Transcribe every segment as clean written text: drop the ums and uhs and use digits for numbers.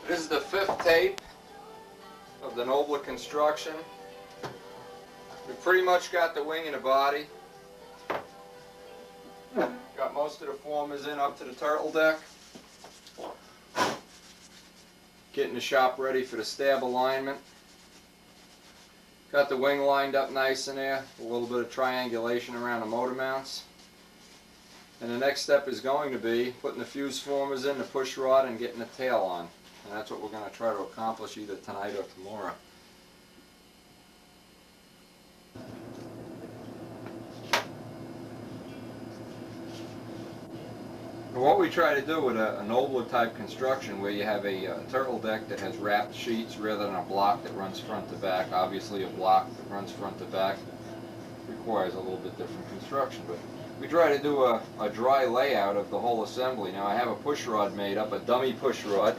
This is the 5th tape of the Nobler construction. We pretty much got the wing and the body. Got most of the formers in up to the turtle deck. Getting the shop ready for the stab alignment. Got the wing lined up nice in there. A little bit of triangulation around the motor mounts. And the next step is going to be putting the fuse formers in, the push rod, and getting the tail on. And that's what we're going to try to accomplish either tonight or tomorrow. And what we try to do with a Nobler type construction, where you have a turtle deck that has wrapped sheets rather than a block that runs front to back. Obviously a block that runs front to back requires a little bit different construction, but we try to do a dry layout of the whole assembly. Now I have a push rod made up, a dummy push rod,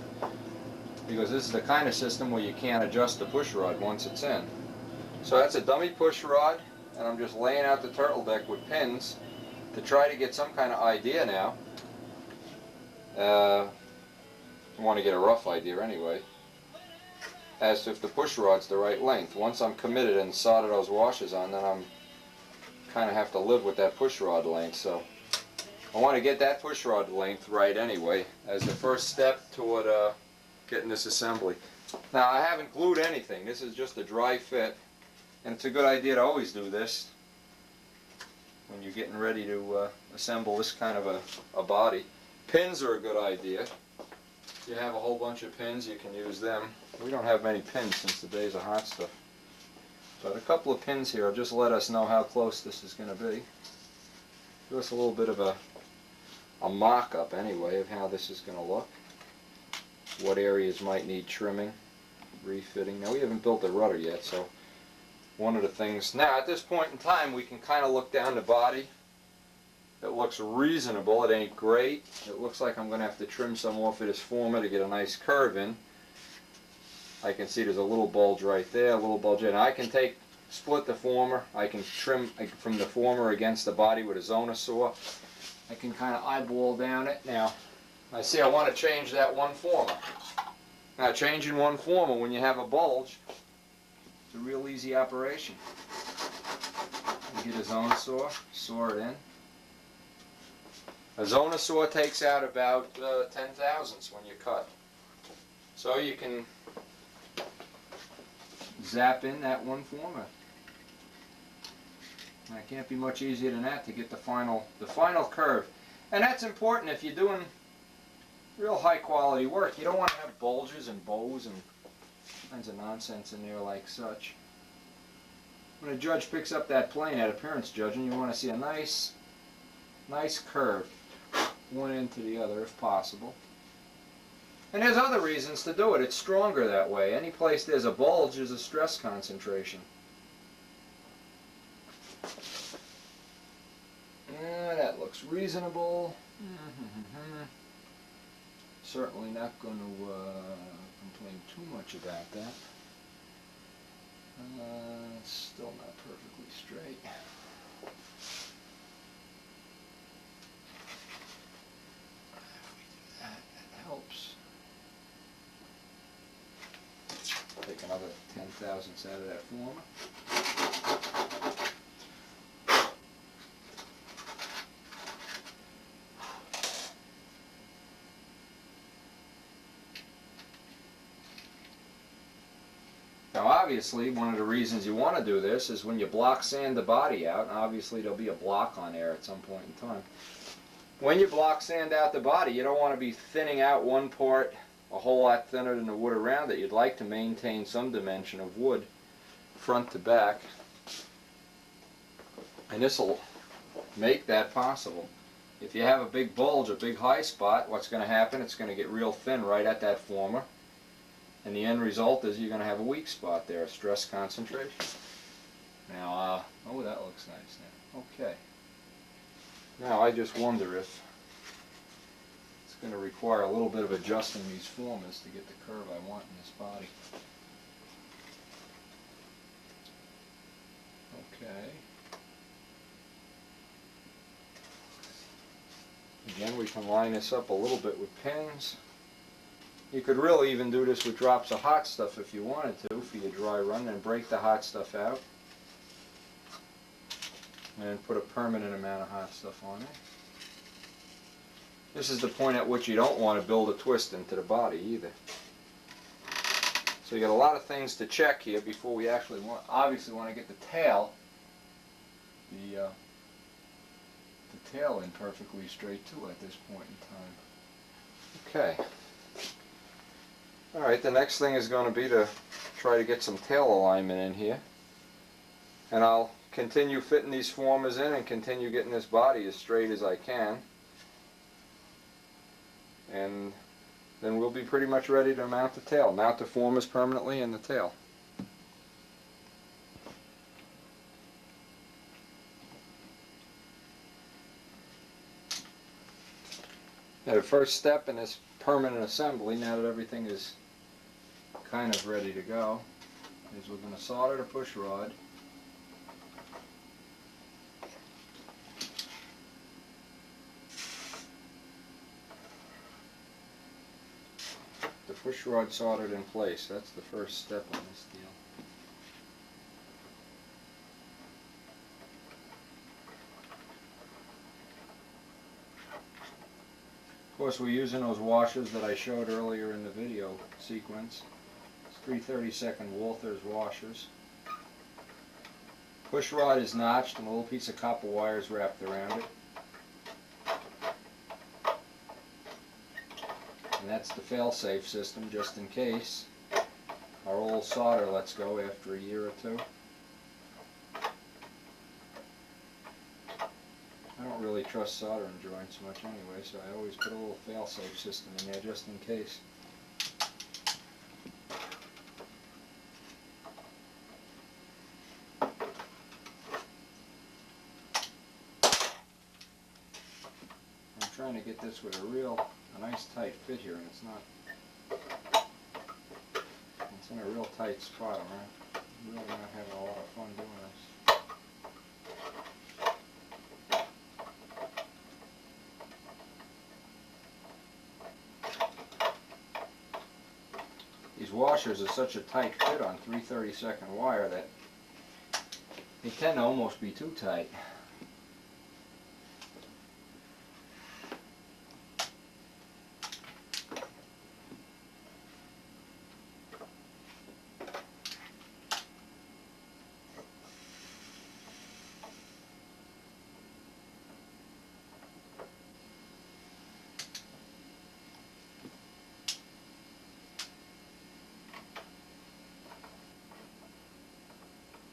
because this is the kind of system where you can't adjust the push rod once it's in. So that's a dummy push rod, and I'm just laying out the turtle deck with pins to try to get some kind of idea now. I want to get a rough idea anyway, as to if the push rod's the right length. Once I'm committed and solder those washers on, then I'm kind of have to live with that push rod length. So I want to get that push rod length right anyway as the first step toward getting this assembly. Now I haven't glued anything. This is just a dry fit, and it's a good idea to always do this when you're getting ready to assemble this kind of a body. Pins are a good idea. If you have a whole bunch of pins, you can use them. We don't have many pins since the days of hot stuff, but a couple of pins here will just let us know how close this is going to be. Give us a little bit of a mock-up anyway of how this is going to look. What areas might need trimming, refitting. Now we haven't built the rudder yet, so one of the things, now at this point in time we can kind of look down the body. It looks reasonable. It ain't great. It looks like I'm going to have to trim some off of this former to get a nice curve in. I can see there's a little bulge right there, a little bulge in. I can split the former. I can trim from the former against the body with a Zona saw. I can kind of eyeball down it. Now I see I want to change that one former. Now changing one former when you have a bulge, it's a real easy operation. You get a Zona saw, saw it in. A Zona saw takes out about 10 thousandths when you cut. So you can zap in that one former. Now, it can't be much easier than that to get the final curve. And that's important if you're doing real high quality work. You don't want to have bulges and bows and kinds of nonsense in there like such. When a judge picks up that plane at appearance judging, you want to see a nice curve, one end to the other if possible. And there's other reasons to do it. It's stronger that way. Any place there's a bulge is a stress concentration. That looks reasonable. Certainly not going to complain too much about that. It's still not perfectly straight. That helps. Take another 10 thousandths out of that former. Now obviously one of the reasons you want to do this is when you block sand the body out, and obviously there'll be a block on there at some point in time. When you block sand out the body, you don't want to be thinning out one part a whole lot thinner than the wood around it. You'd like to maintain some dimension of wood front to back, and this will make that possible. If you have a big bulge, a big high spot, what's going to happen? It's going to get real thin right at that former, and the end result is you're going to have a weak spot there, a stress concentration. Now, oh, that looks nice now. Okay. Now I just wonder if it's going to require a little bit of adjusting these formers to get the curve I want in this body. Okay. Again, we can line this up a little bit with pins. You could really even do this with drops of hot stuff if you wanted to for your dry run, and break the hot stuff out and then put a permanent amount of hot stuff on it. This is the point at which you don't want to build a twist into the body either. So you got a lot of things to check here before we actually obviously want to get the tail, the tail in perfectly straight too at this point in time. Okay. Alright, the next thing is going to be to try to get some tail alignment in here. And I'll continue fitting these formers in and continue getting this body as straight as I can. And then we'll be pretty much ready to mount the tail. Mount the formers permanently and the tail. Now the first step in this permanent assembly, now that everything is kind of ready to go, is we're going to solder the push rod. The push rod soldered in place, that's the first step on this deal. Of course, we're using those washers that I showed earlier in the video sequence. It's 3/32 Walther's washers. Push rod is notched and a little piece of copper wire is wrapped around it. And that's the fail-safe system, just in case our old solder lets go after a year or two. I don't really trust soldering joints much anyway, so I always put a little fail-safe system in there just in case. I'm trying to get this with a nice tight fit here, and it's not. It's in a real tight spot. I'm really not having a lot of fun doing this. These washers are such a tight fit on 3/32 wire that they tend to almost be too tight.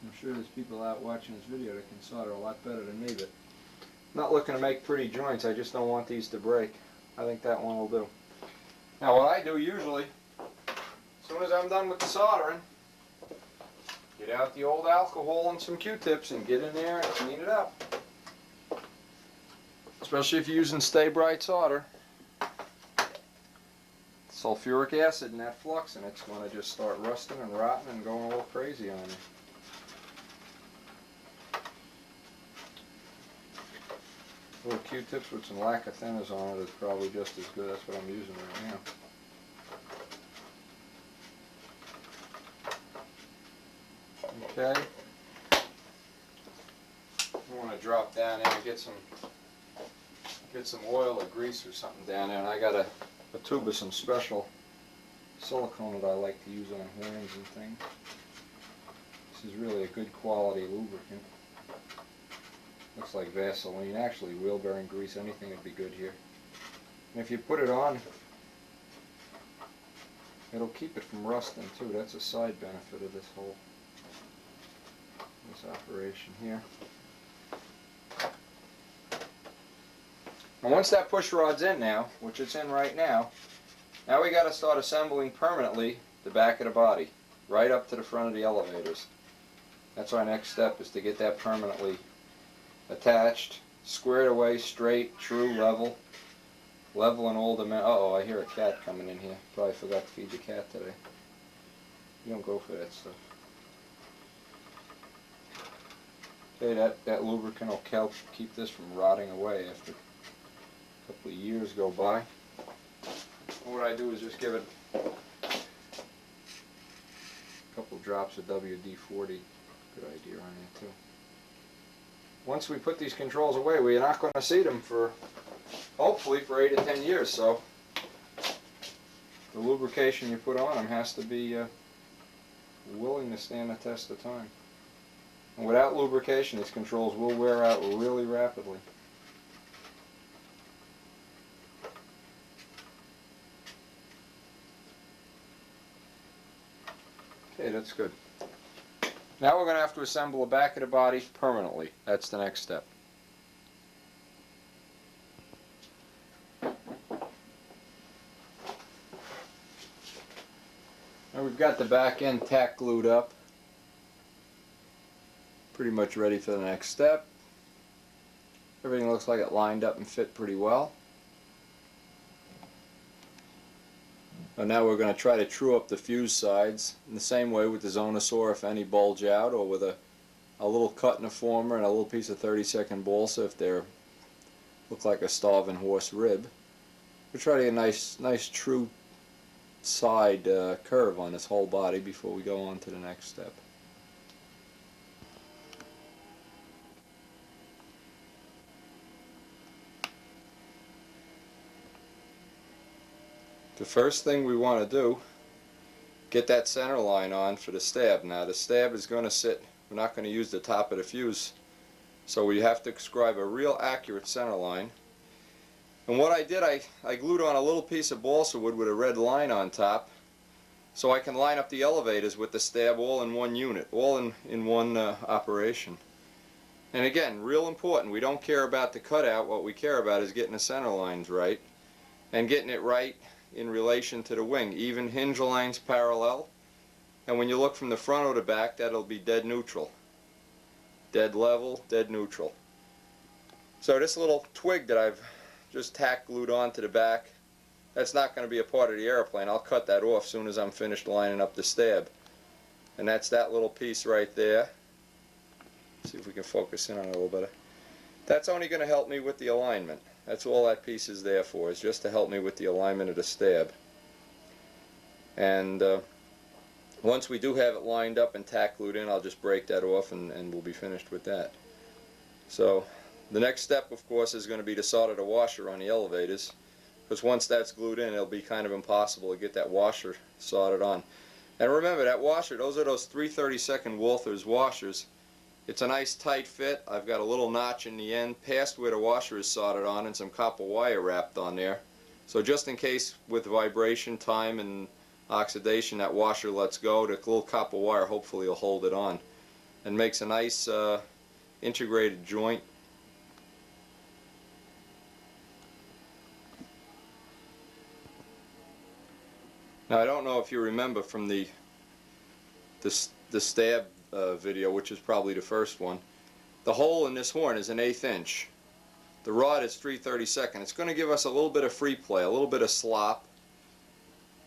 I'm sure there's people out watching this video that can solder a lot better than me, but I'm not looking to make pretty joints. I just don't want these to break. I think that one will do. Now what I do usually, as soon as I'm done with the soldering, get out the old alcohol and some Q-tips and get in there and clean it up. Especially if you're using Stay Bright solder. Sulfuric acid in that flux, and it's going to just start rusting and rotting and going all crazy on you. Little Q-tips with some lacquer thinners on it is probably just as good. That's what I'm using right now. Okay. I want to drop down there and get some oil or grease or something down there, and I got a tube of some special silicone that I like to use on horns and things. This is really a good quality lubricant. Looks like Vaseline. Actually, wheel bearing grease, anything would be good here. And if you put it on, it'll keep it from rusting too. That's a side benefit of this operation here. And once that push rod's in now, which it's in right now, now we got to start assembling permanently the back of the body, right up to the front of the elevators. That's our next step, is to get that permanently attached, squared away, straight, true, level in all dimensions. Uh-oh, I hear a cat coming in here. Probably forgot to feed the cat today. You don't go for that stuff. Okay, that lubricant will help keep this from rotting away after a couple of years go by. What I do is just give it drops of WD-40. Good idea on there too. Once we put these controls away, we're not going to see them for, hopefully, for 8 to 10 years. So the lubrication you put on them has to be willing to stand the test of time. And without lubrication, these controls will wear out really rapidly. Okay, that's good. Now we're going to have to assemble the back of the body permanently. That's the next step. Now we've got the back end tack glued up. Pretty much ready for the next step. Everything looks like it lined up and fit pretty well. And now we're going to try to true up the fuse sides in the same way with the Zonasaur, if any bulge out, or with a little cut in the former and a little piece of 32nd balsa if they look like a starving horse rib. We'll try to get a nice true side curve on this whole body before we go on to the next step. The first thing we want to do, get that center line on for the stab. Now the stab is going to sit, we're not going to use the top of the fuse, so we have to scribe a real accurate center line. And what I did, I glued on a little piece of balsa wood with a red line on top, so I can line up the elevators with the stab all in one unit, all in one operation. And again, real important, we don't care about the cutout, what we care about is getting the center lines right, and getting it right in relation to the wing. Even hinge lines parallel, and when you look from the front or the back, that'll be dead neutral. Dead level, dead neutral. So this little twig that I've just tack glued onto the back, that's not going to be a part of the airplane. I'll cut that off as soon as I'm finished lining up the stab. And that's that little piece right there. See if we can focus in on it a little better. That's only going to help me with the alignment. That's all that piece is there for, is just to help me with the alignment of the stab. And once we do have it lined up and tack glued in, I'll just break that off and we'll be finished with that. So the next step, of course, is going to be to solder the washer on the elevators, because once that's glued in, it'll be kind of impossible to get that washer soldered on. And remember, that washer, those are those 3/32 Walthers washers. It's a nice tight fit. I've got a little notch in the end past where the washer is soldered on and some copper wire wrapped on there. So just in case with vibration, time, and oxidation that washer lets go, the little copper wire hopefully will hold it on and makes a nice integrated joint. Now I don't know if you remember from the stab video, which is probably the first one, the hole in this horn is an 1/8 inch. The rod is 3/32. It's going to give us a little bit of free play, a little bit of slop,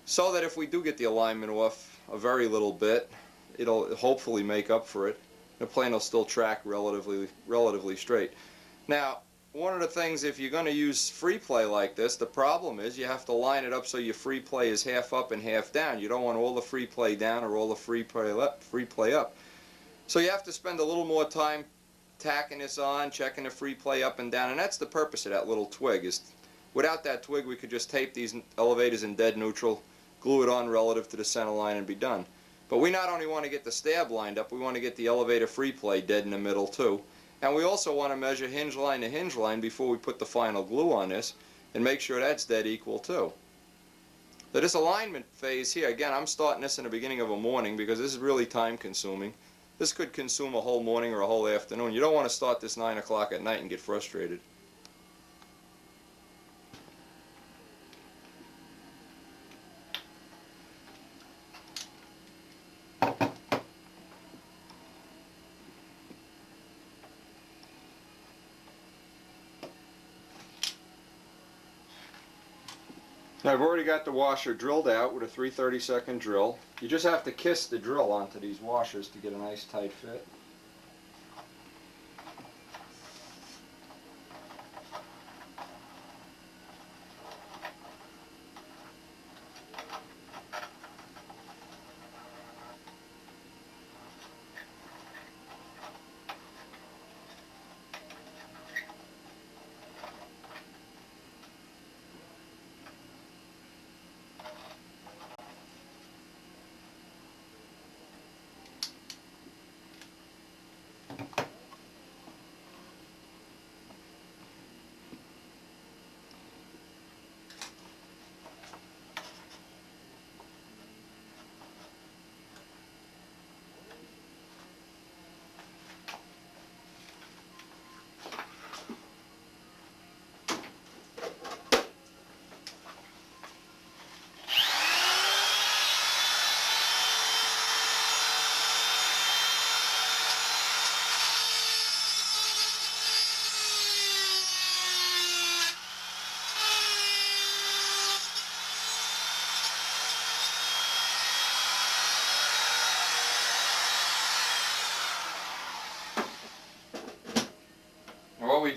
so that if we do get the alignment off a very little bit, it'll hopefully make up for it. The plane will still track relatively straight. Now, one of the things, if you're going to use free play like this, the problem is you have to line it up so your free play is half up and half down. You don't want all the free play down or all the free play up. So you have to spend a little more time tacking this on, checking the free play up and down, and that's the purpose of that little twig. Is without that twig, we could just tape these elevators in dead neutral, glue it on relative to the center line, and be done. But we not only want to get the stab lined up, we want to get the elevator free play dead in the middle too. And we also want to measure hinge line to hinge line before we put the final glue on this and make sure that's dead equal too. So this alignment phase here, again, I'm starting this in the beginning of a morning because this is really time consuming. This could consume a whole morning or a whole afternoon. You don't want to start this 9 o'clock at night and get frustrated. Now I've already got the washer drilled out with a 3/32 drill. You just have to kiss the drill onto these washers to get a nice tight fit.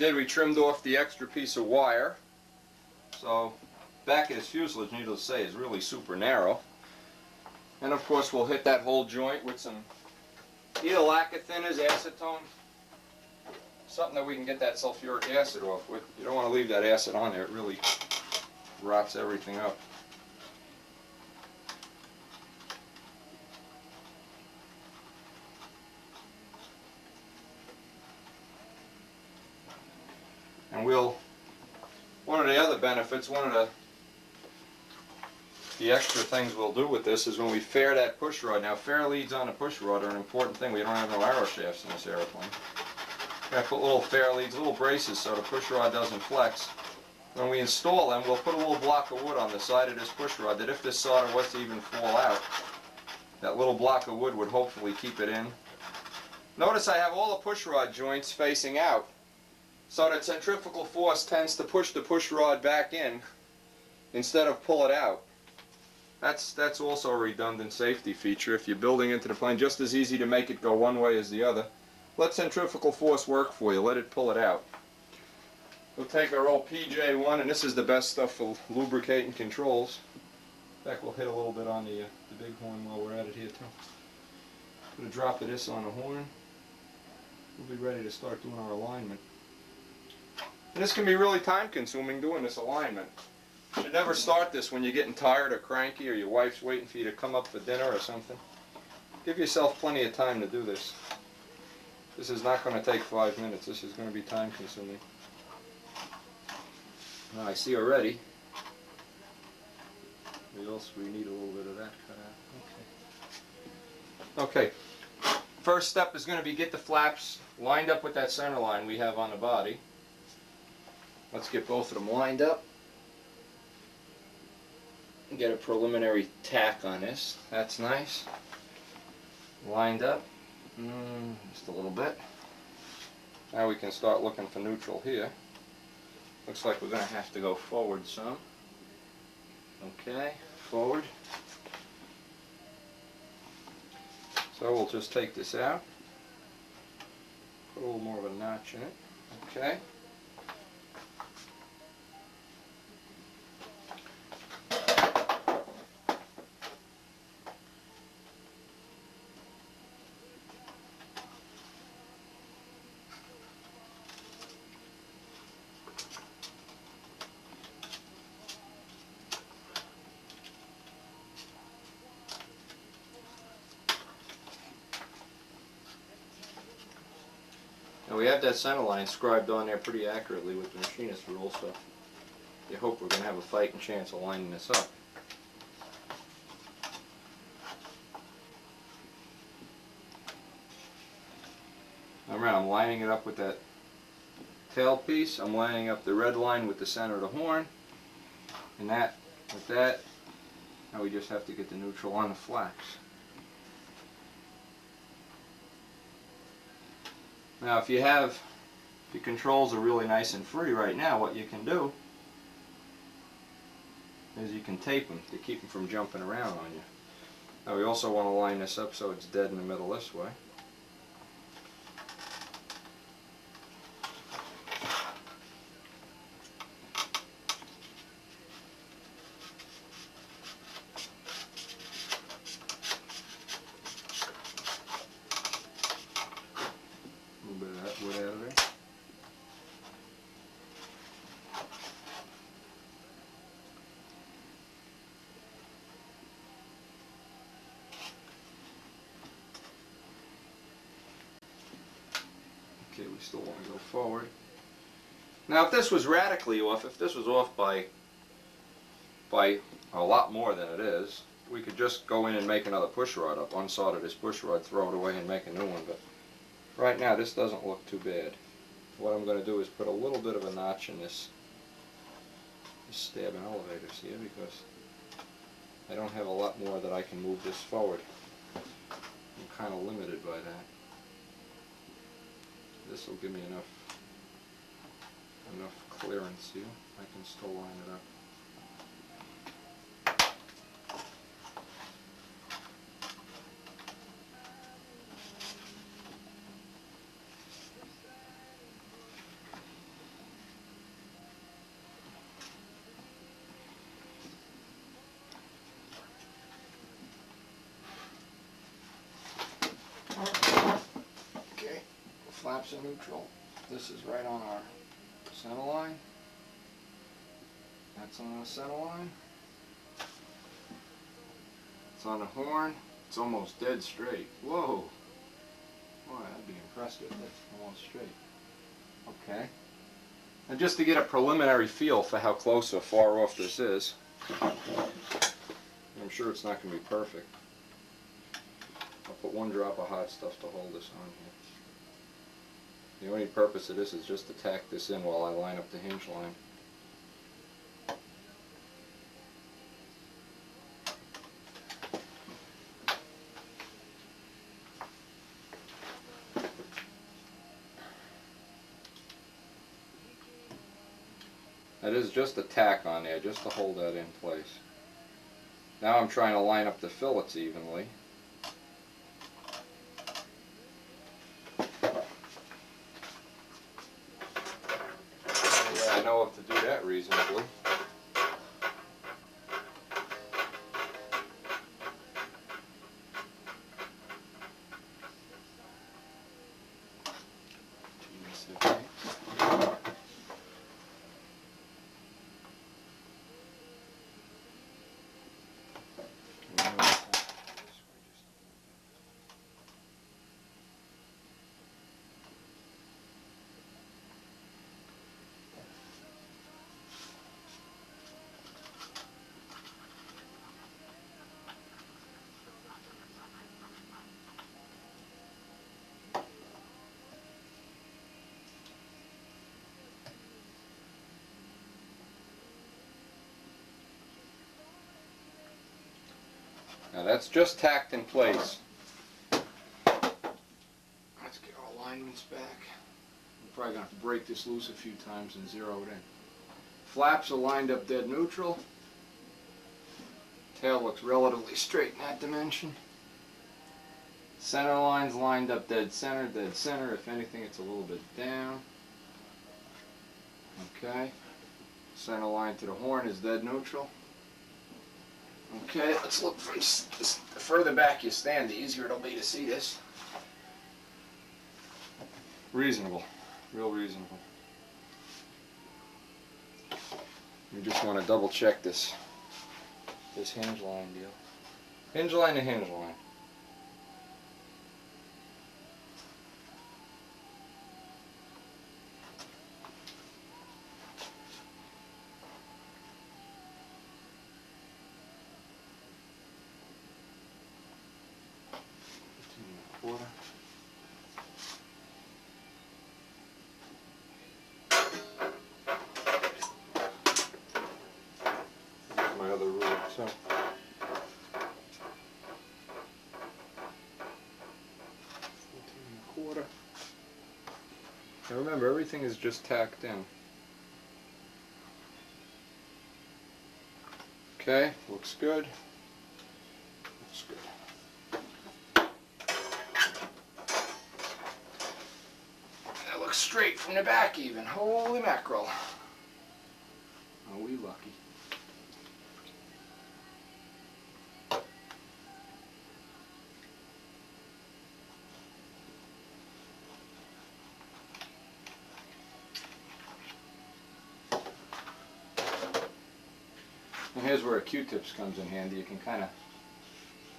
did, we trimmed off the extra piece of wire. So back of his fuselage, needless to say, is really super narrow. And of course we'll hit that whole joint with some either lacquer thinners, acetone, something that we can get that sulfuric acid off with. You don't want to leave that acid on there, it really rots everything up. And one of the other benefits, one of the extra things we'll do with this is when we fair that push rod. Now, fair leads on a push rod are an important thing. We don't have no arrow shafts in this airplane. We have to put little fair leads, little braces, so the push rod doesn't flex. When we install them, we'll put a little block of wood on the side of this push rod that if this solder was to even fall out, that little block of wood would hopefully keep it in. Notice I have all the push rod joints facing out, so that centrifugal force tends to push the push rod back in instead of pull it out. That's also a redundant safety feature. If you're building into the plane, just as easy to make it go one way as the other. Let centrifugal force work for you. Let it pull it out. We'll take our old PJ1, and this is the best stuff for lubricating controls. In fact, we'll hit a little bit on the big horn while we're at it here too. Put a drop of this on the horn. We'll be ready to start doing our alignment. And this can be really time consuming doing this alignment. You should never start this when you're getting tired or cranky or your wife's waiting for you to come up for dinner or something. Give yourself plenty of time to do this. This is not going to take 5 minutes. This is going to be time consuming. Now I see already. We need a little bit of that cut out. Okay. First step is going to be get the flaps lined up with that center line we have on the body. Let's get both of them lined up. Get a preliminary tack on this. That's nice. Lined up. Just a little bit. Now we can start looking for neutral here. Looks like we're going to have to go forward some. Okay, forward. So we'll just take this out. Put a little more of a notch in it. Okay. Now we have that center line scribed on there pretty accurately with the machinist rule, so you hope we're going to have a fighting chance of lining this up. Alright, I'm lining it up with that tail piece. I'm lining up the red line with the center of the horn, and that with that. Now we just have to get the neutral on the flaps. Now if your controls are really nice and free right now, what you can do is you can tape them to keep them from jumping around on you. Now we also want to line this up so it's dead in the middle this way. Wood out of there. Okay, we still want to go forward. Now if this was radically off, if this was off by a lot more than it is, we could just go in and make another push rod up, unsolder this push rod, throw it away and make a new one, but right now this doesn't look too bad. What I'm going to do is put a little bit of a notch in this stab and elevators here because I don't have a lot more that I can move this forward. I'm kind of limited by that. This will give me enough clearance here. I can still line it up. flaps are neutral. This is right on our center line. That's on our center line. It's on the horn. It's almost dead straight. Whoa! Boy, I'd be impressed with it. Almost straight. Okay. And just to get a preliminary feel for how close or far off this is, I'm sure it's not going to be perfect. I'll put one drop of hot stuff to hold this on here. The only purpose of this is just to tack this in while I line up the hinge line. That is just a tack on there, just to hold that in place. Now I'm trying to line up the fillets evenly. Yeah, I know how to do that reasonably. Now that's just tacked in place. Let's get our alignments back. We're probably going to have to break this loose a few times and zero it in. Flaps are lined up dead neutral. Tail looks relatively straight in that dimension. Center line's lined up dead center, dead center. If anything, it's a little bit down. Okay. Center line to the horn is dead neutral. Okay, let's look from the further back you stand, the easier it'll be to see this. Reasonable, real reasonable. You just want to double check this hinge line deal. Hinge line to hinge line. Quarter. Here's my other rule. So 14 1/4. Now remember, everything is just tacked in. Okay, looks good. Looks good. Straight from the back even. Holy mackerel. Are we lucky? And here's where a Q-tips comes in handy. You can kind of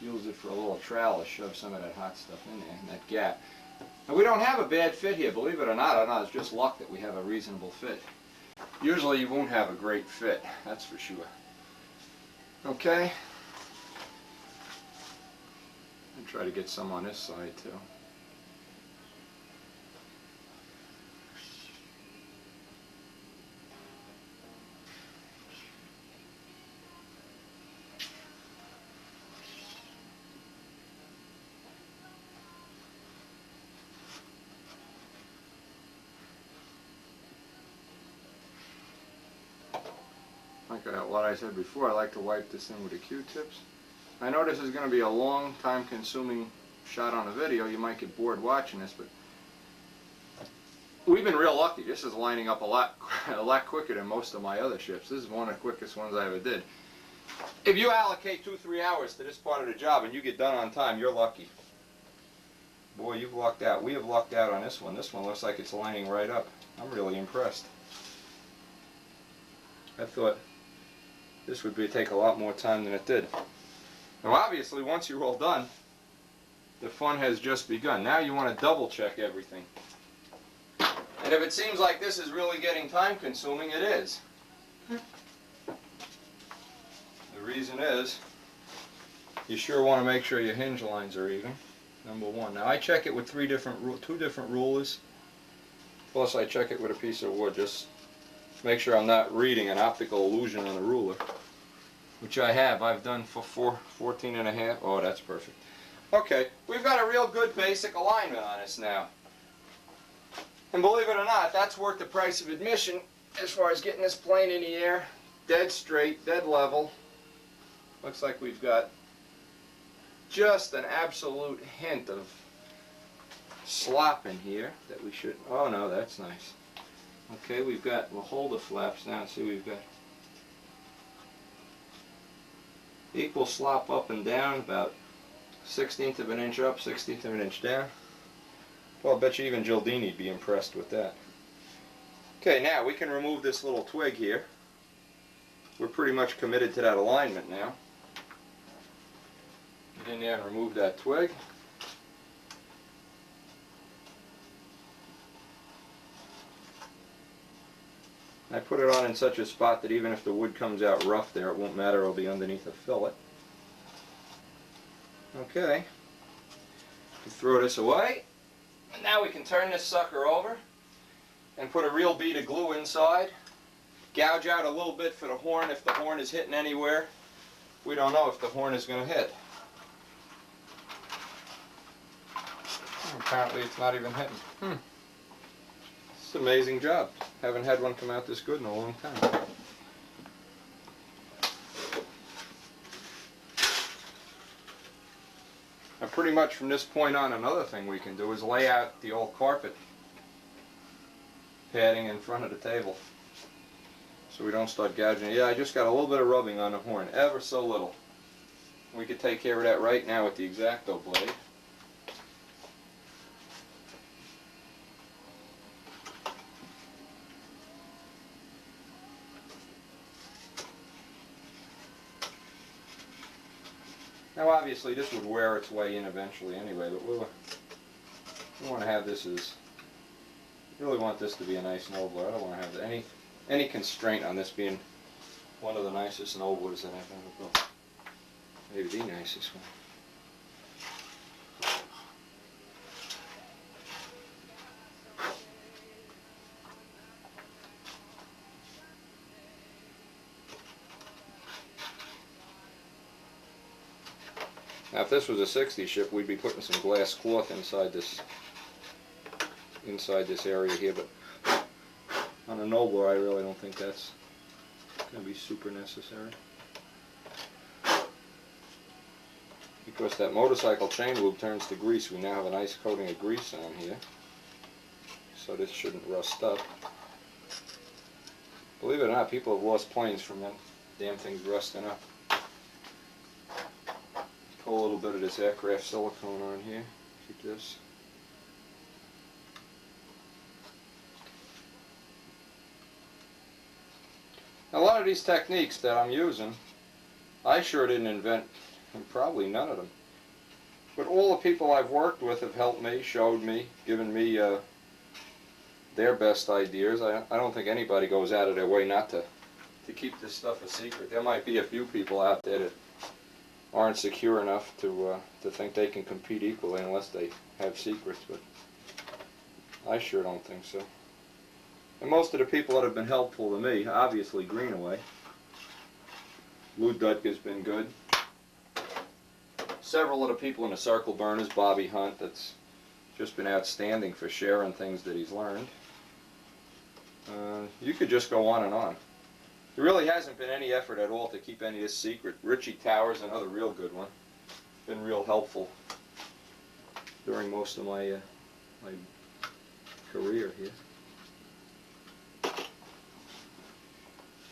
use it for a little trowel to shove some of that hot stuff in there, in that gap. And we don't have a bad fit here, believe it or not. I don't know, it's just luck that we have a reasonable fit. Usually you won't have a great fit, that's for sure. Okay. And try to get some on this side too. Like what I said before, I like to wipe this in with the Q-tips. I know this is going to be a long, time-consuming shot on a video. You might get bored watching this, but we've been real lucky. This is lining up a lot quicker than most of my other ships. This is one of the quickest ones I ever did. If you allocate 2-3 hours to this part of the job and you get done on time, you're lucky. Boy, you've lucked out. We have lucked out on this one. This one looks like it's lining right up. I'm really impressed. I thought this would take a lot more time than it did. Now obviously once you're all done, the fun has just begun. Now you want to double check everything. And if it seems like this is really getting time consuming, it is. The reason is, you sure want to make sure your hinge lines are even, number one. Now I check it with two different rulers, plus I check it with a piece of wood, just make sure I'm not reading an optical illusion on the ruler, which I have. I've done for 14 and a half. Oh, that's perfect. Okay, we've got a real good basic alignment on this now. And believe it or not, that's worth the price of admission as far as getting this plane in the air, dead straight, dead level. Looks like we've got just an absolute hint of slop in here that we should, oh no, that's nice. Okay, we'll hold the flaps now and see we've got equal slop up and down, about 1/16 of an inch up, 1/16 of an inch down. Well, I bet you even Gildini'd be impressed with that. Okay, now we can remove this little twig here. We're pretty much committed to that alignment now. Get in there and remove that twig. I put it on in such a spot that even if the wood comes out rough there, it won't matter, it'll be underneath a fillet. Okay, throw this away. And now we can turn this sucker over and put a real bead of glue inside. Gouge out a little bit for the horn if the horn is hitting anywhere. We don't know if the horn is going to hit. Apparently it's not even hitting. It's an amazing job. Haven't had one come out this good in a long time. Now pretty much from this point on, another thing we can do is lay out the old carpet padding in front of the table so we don't start gouging it. Yeah, I just got a little bit of rubbing on the horn, ever so little. We could take care of that right now with the X-Acto blade. Now obviously this would wear its way in eventually anyway, but we want to have this as, really want this to be a nice nobler. I don't want to have any constraint on this being one of the nicest noblers that I've ever built. Maybe the nicest one. Now if this was a 60 ship, we'd be putting some glass cloth inside this area here, but on a Nobler I really don't think that's going to be super necessary. Because that motorcycle chain lube turns to grease, we now have a nice coating of grease on here, so this shouldn't rust up. Believe it or not, people have lost planes from them damn things rusting up. Pull a little bit of this aircraft silicone on here. Keep this. A lot of these techniques that I'm using, I sure didn't invent, and probably none of them. But all the people I've worked with have helped me, showed me, given me their best ideas. I don't think anybody goes out of their way not to keep this stuff a secret. There might be a few people out there that aren't secure enough to think they can compete equally unless they have secrets, but I sure don't think so. And most of the people that have been helpful to me, obviously Greenaway. Lou Dutka's been good. Several of the people in the circle burners, Bobby Hunt, that's just been outstanding for sharing things that he's learned. You could just go on and on. There really hasn't been any effort at all to keep any of this secret. Richie Towers, another real good one, been real helpful during most of my my career here.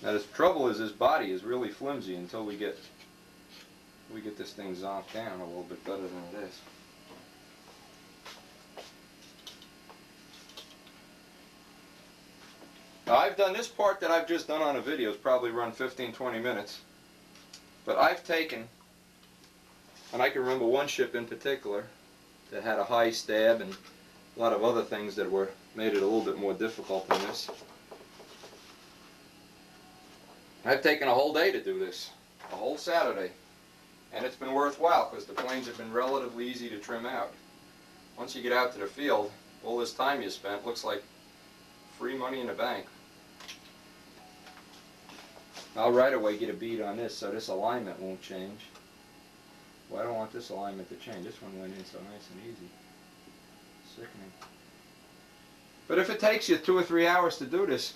Now the trouble is this body is really flimsy until we get this thing zonked down a little bit better than it is. done this part that I've just done on a video, has probably run 15-20 minutes. But I've taken, and I can remember one ship in particular that had a high stab and a lot of other things that made it a little bit more difficult than this. I've taken a whole day to do this, a whole Saturday, and it's been worthwhile because the planes have been relatively easy to trim out. Once you get out to the field, all this time you spent looks like free money in the bank. I'll right away get a bead on this so this alignment won't change. Well, I don't want this alignment to change. This one went in so nice and easy. Sickening. But if it takes you 2 or 3 hours to do this,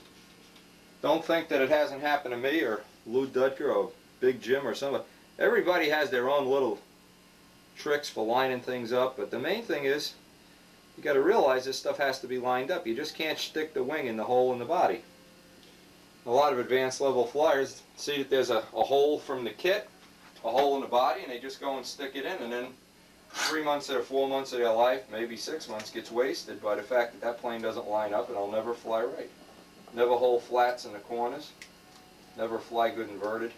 don't think that it hasn't happened to me or Lou Dutker or Big Jim or somebody. Everybody has their own little tricks for lining things up, but the main thing is you got to realize this stuff has to be lined up. You just can't stick the wing in the hole in the body. A lot of advanced level flyers see that there's a hole from the kit, a hole in the body, and they just go and stick it in, and then 3 months or 4 months of their life, maybe 6 months, gets wasted by the fact that that plane doesn't line up and it'll never fly right. Never hold flats in the corners, never fly good inverted.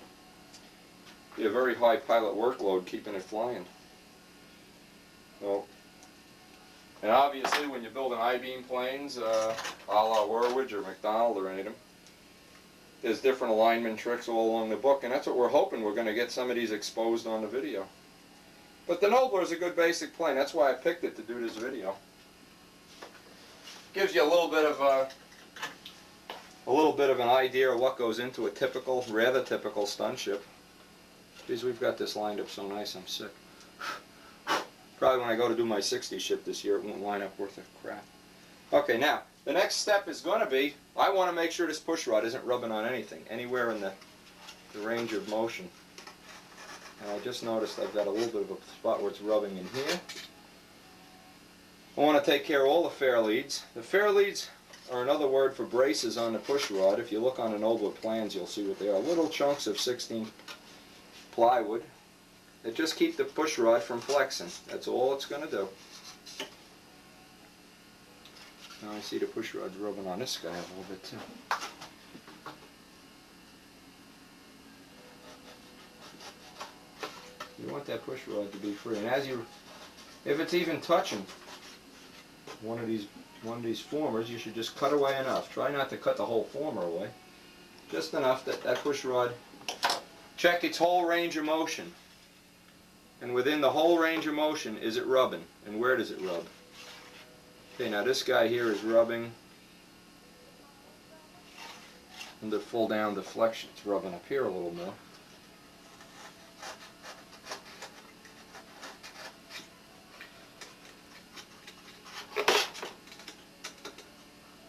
Be a very high pilot workload keeping it flying. So, and obviously when you're building I-beam planes, a la Woolwich or McDonald or any of them, there's different alignment tricks all along the book, and that's what we're hoping we're going to get some of these exposed on the video. But the Nobler is a good basic plane. That's why I picked it to do this video. Gives you a little bit of an idea of what goes into a typical, rather typical stunt ship. Geez, we've got this lined up so nice, I'm sick. Probably when I go to do my 60 ship this year, it won't line up worth a crap. Okay, now, the next step is going to be, I want to make sure this push rod isn't rubbing on anything, anywhere in the range of motion. And I just noticed I've got a little bit of a spot where it's rubbing in here. I want to take care of all the fairleads. The fairleads are another word for braces on the push rod. If you look on the Nobler plans, you'll see what they are. Little chunks of 16 plywood that just keep the push rod from flexing. That's all it's going to do. Now I see the push rod's rubbing on this guy a little bit too. You want that push rod to be free, and if it's even touching one of these formers, you should just cut away enough. Try not to cut the whole former away. Just enough that that push rod, check its whole range of motion. And within the whole range of motion, is it rubbing? And where does it rub? Okay, now this guy here is rubbing under full down deflection. It's rubbing up here a little more.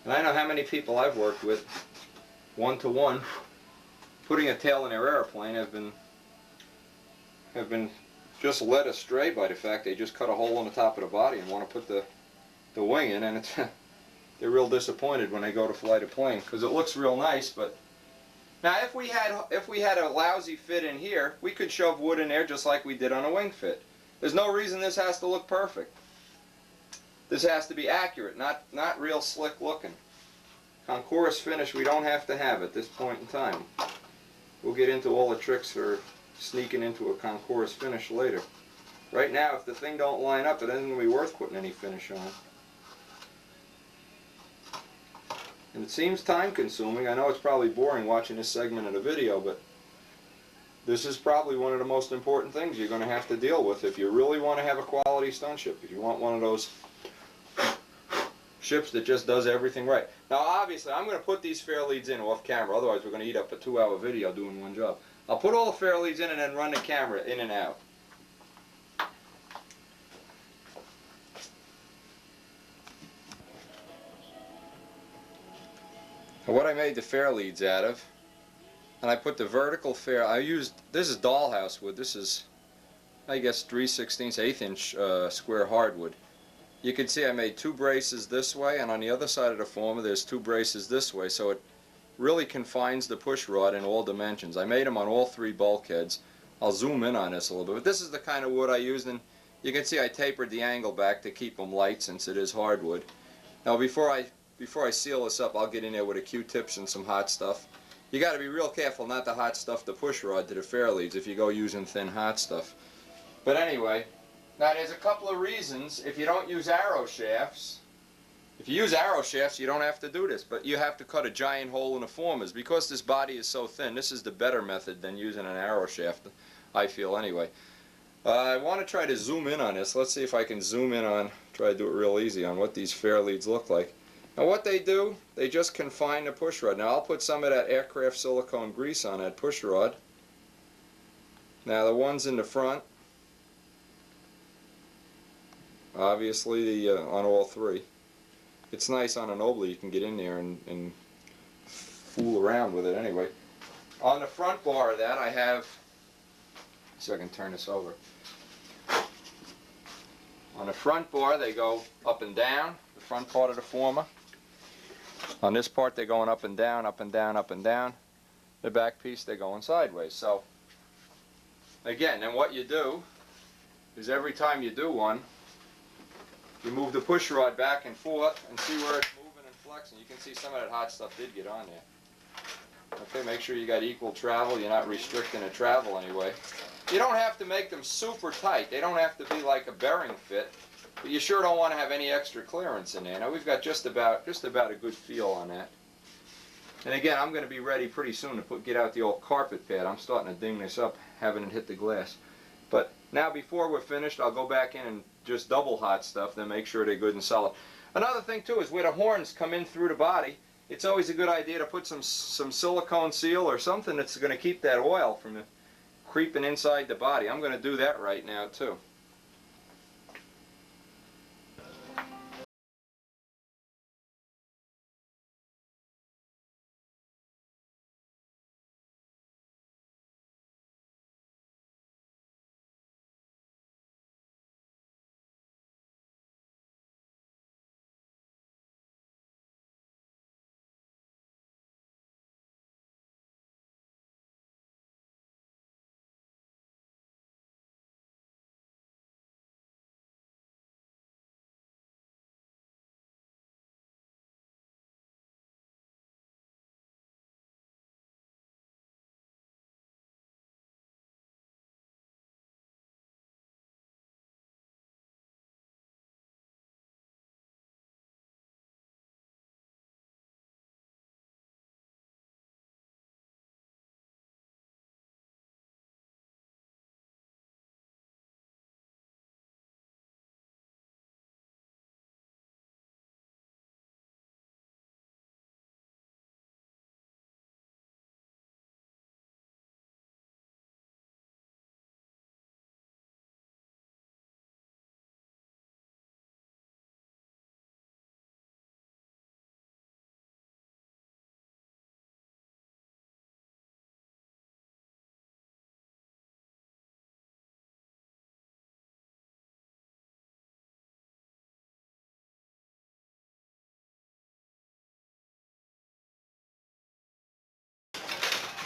And I know how many people I've worked with, one-to-one, putting a tail in their airplane have been just led astray by the fact they just cut a hole in the top of the body and want to put the wing in, and they're real disappointed when they go to fly the plane because it looks real nice. But now if we had a lousy fit in here, we could shove wood in there just like we did on a wing fit. There's no reason this has to look perfect. This has to be accurate, not real slick looking. Concourse finish we don't have to have at this point in time. We'll get into all the tricks for sneaking into a concourse finish later. Right now, if the thing don't line up, it isn't going to be worth putting any finish on. And it seems time consuming. I know it's probably boring watching this segment of the video, but this is probably one of the most important things you're going to have to deal with if you really want to have a quality stunt ship. If you want one of those ships that just does everything right. Now obviously I'm going to put these fairleads in off camera, otherwise we're going to eat up a 2-hour video doing one job. I'll put all the fairleads in and then run the camera in and out. Now what I made the fairleads out of, and I put the vertical I used, this is dollhouse wood, this is I guess 3/16 1/8 inch square hardwood. You can see I made 2 braces this way, and on the other side of the former there's 2 braces this way, so it really confines the push rod in all dimensions. I made them on all 3 bulkheads. I'll zoom in on this a little bit, but this is the kind of wood I used, and you can see I tapered the angle back to keep them light since it is hardwood. Now before I before I seal this up, I'll get in there with a Q-tips and some hot stuff. You got to be real careful not to hot stuff the push rod to the fairleads if you go using thin hot stuff. But anyway, now there's a couple of reasons if you don't use arrow shafts. If you use arrow shafts, you don't have to do this, but you have to cut a giant hole in the formers. Because this body is so thin, this is the better method than using an arrow shaft, I feel anyway. I want to try to zoom in on this. Let's see if I can zoom in on, try to do it real easy on what these fairleads look like. Now what they do, they just confine the push rod. Now I'll put some of that aircraft silicone grease on that push rod. Now the ones in the front, obviously on all three. It's nice on an Obla, you can get in there and fool around with it anyway. On the front bar of that I have, so I can turn this over. On the front bar they go up and down, the front part of the former. On this part they're going up and down, up and down, up and down. The back piece they're going sideways. So again, then what you do is every time you do one, you move the push rod back and forth and see where it's moving and flexing. You can see some of that hot stuff did get on there. Okay, make sure you got equal travel. You're not restricting the travel anyway. You don't have to make them super tight. They don't have to be like a bearing fit, but you sure don't want to have any extra clearance in there. Now we've got just about a good feel on that. And again, I'm going to be ready pretty soon to get out the old carpet pad. I'm starting to ding this up, having it hit the glass. But now before we're finished, I'll go back in and just double hot stuff, then make sure they're good and solid. Another thing too is where the horns come in through the body, it's always a good idea to put some silicone seal or something that's going to keep that oil from creeping inside the body. I'm going to do that right now too.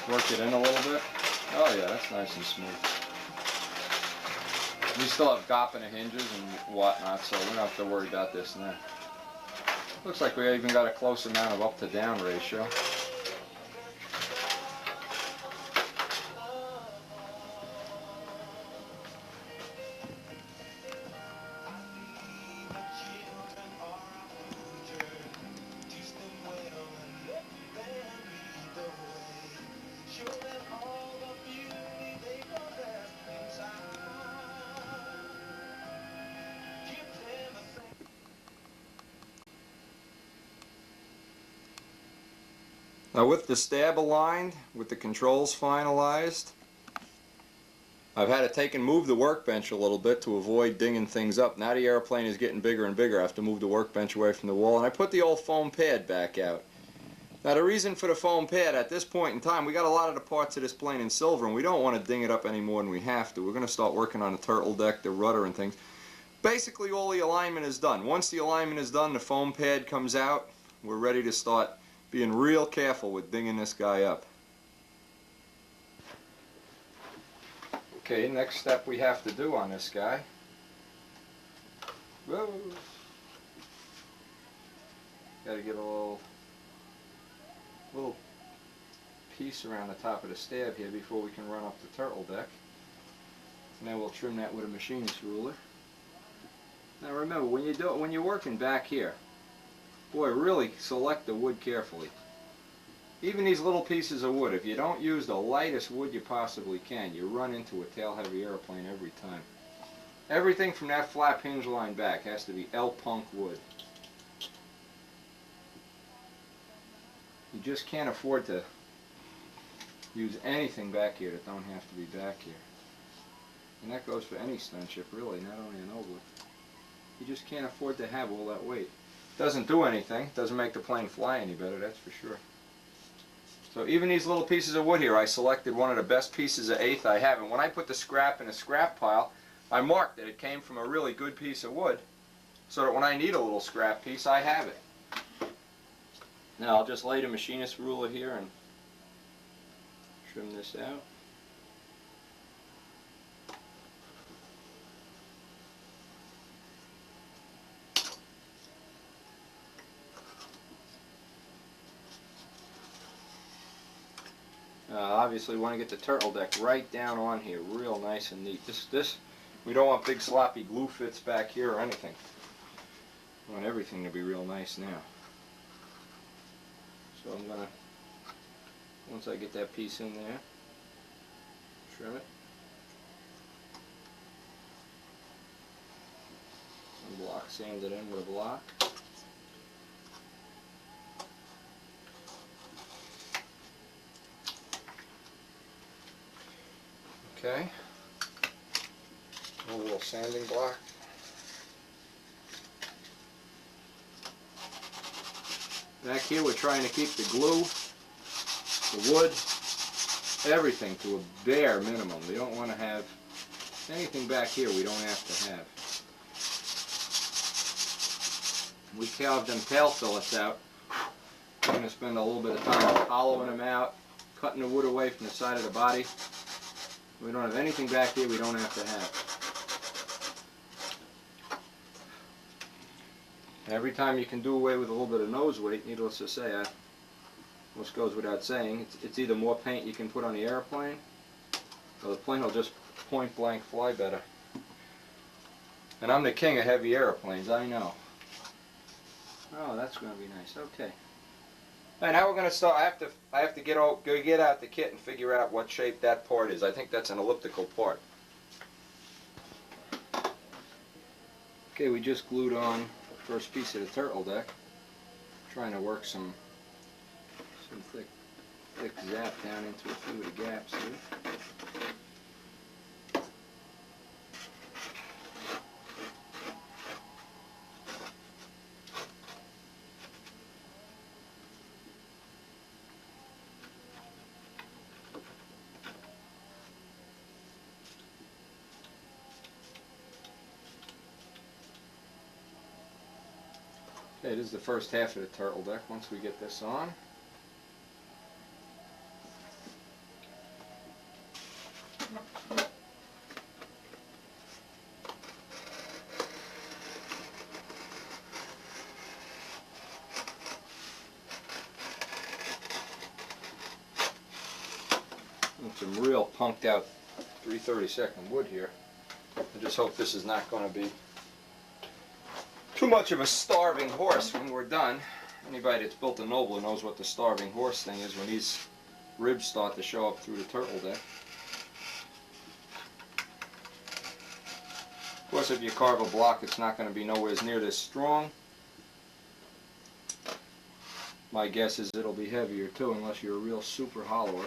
Work it in a little bit. Oh yeah, that's nice and smooth. We still have gop in the hinges and whatnot, so we don't have to worry about this now. Looks like we even got a close amount of up to down ratio. Now with the stab aligned, with the controls finalized, I've had to take and move the workbench a little bit to avoid dinging things up. Now the airplane is getting bigger and bigger. I have to move the workbench away from the wall, and I put the old foam pad back out. Now the reason for the foam pad, at this point in time, we got a lot of the parts of this plane in silver, and we don't want to ding it up any more than we have to. We're going to start working on the turtle deck, the rudder and things. Basically all the alignment is done. Once the alignment is done, the foam pad comes out. We're ready to start being real careful with dinging this guy up. Okay, next step we have to do on this guy. Whoa. Got to get a little piece around the top of the stab here before we can run up the turtle deck. And then we'll trim that with a machinist ruler. Now remember, when you're working back here, boy, really select the wood carefully. Even these little pieces of wood, if you don't use the lightest wood you possibly can, you run into a tail-heavy airplane every time. Everything from that flap hinge line back has to be L-punk wood. You just can't afford to use anything back here that don't have to be back here. And that goes for any stunt ship, really, not only an oval. You just can't afford to have all that weight. Doesn't do anything, doesn't make the plane fly any better, that's for sure. So even these little pieces of wood here, I selected one of the best pieces of 1/8 I have. And when I put the scrap in a scrap pile, I marked that it came from a really good piece of wood, so that when I need a little scrap piece, I have it. Now I'll just lay the machinist ruler here and trim this out. Obviously we want to get the turtle deck right down on here, real nice and neat. We don't want big sloppy glue fits back here or anything. We want everything to be real nice now. So I'm going to, once I get that piece in there, trim it. And block sand it in with a block. Okay, a little sanding block. Back here we're trying to keep the glue, the wood, everything to a bare minimum. We don't want to have anything back here we don't have to have. We carved them tail fillets out. We're going to spend a little bit of time hollowing them out, cutting the wood away from the side of the body. We don't have anything back here we don't have to have. Every time you can do away with a little bit of nose weight, needless to say, which goes without saying, it's either more paint you can put on the airplane, or the plane will just point blank fly better. And I'm the king of heavy airplanes, I know. Oh, that's going to be nice. Okay. And now we're going to start. I have to get out the kit and figure out what shape that part is. I think that's an elliptical part. Okay, we just glued on the first piece of the turtle deck. Trying to work some thick zap down into a few of the gaps here. Okay, this is the first half of the turtle deck. Once we get this on, some real punked out 3/32 wood here. I just hope this is not going to be too much of a starving horse when we're done. Anybody that's built a Nobler knows what the starving horse thing is when these ribs start to show up through the turtle deck. Of course, if you carve a block, it's not going to be nowhere near this strong. My guess is it'll be heavier too, unless you're a real super hollower.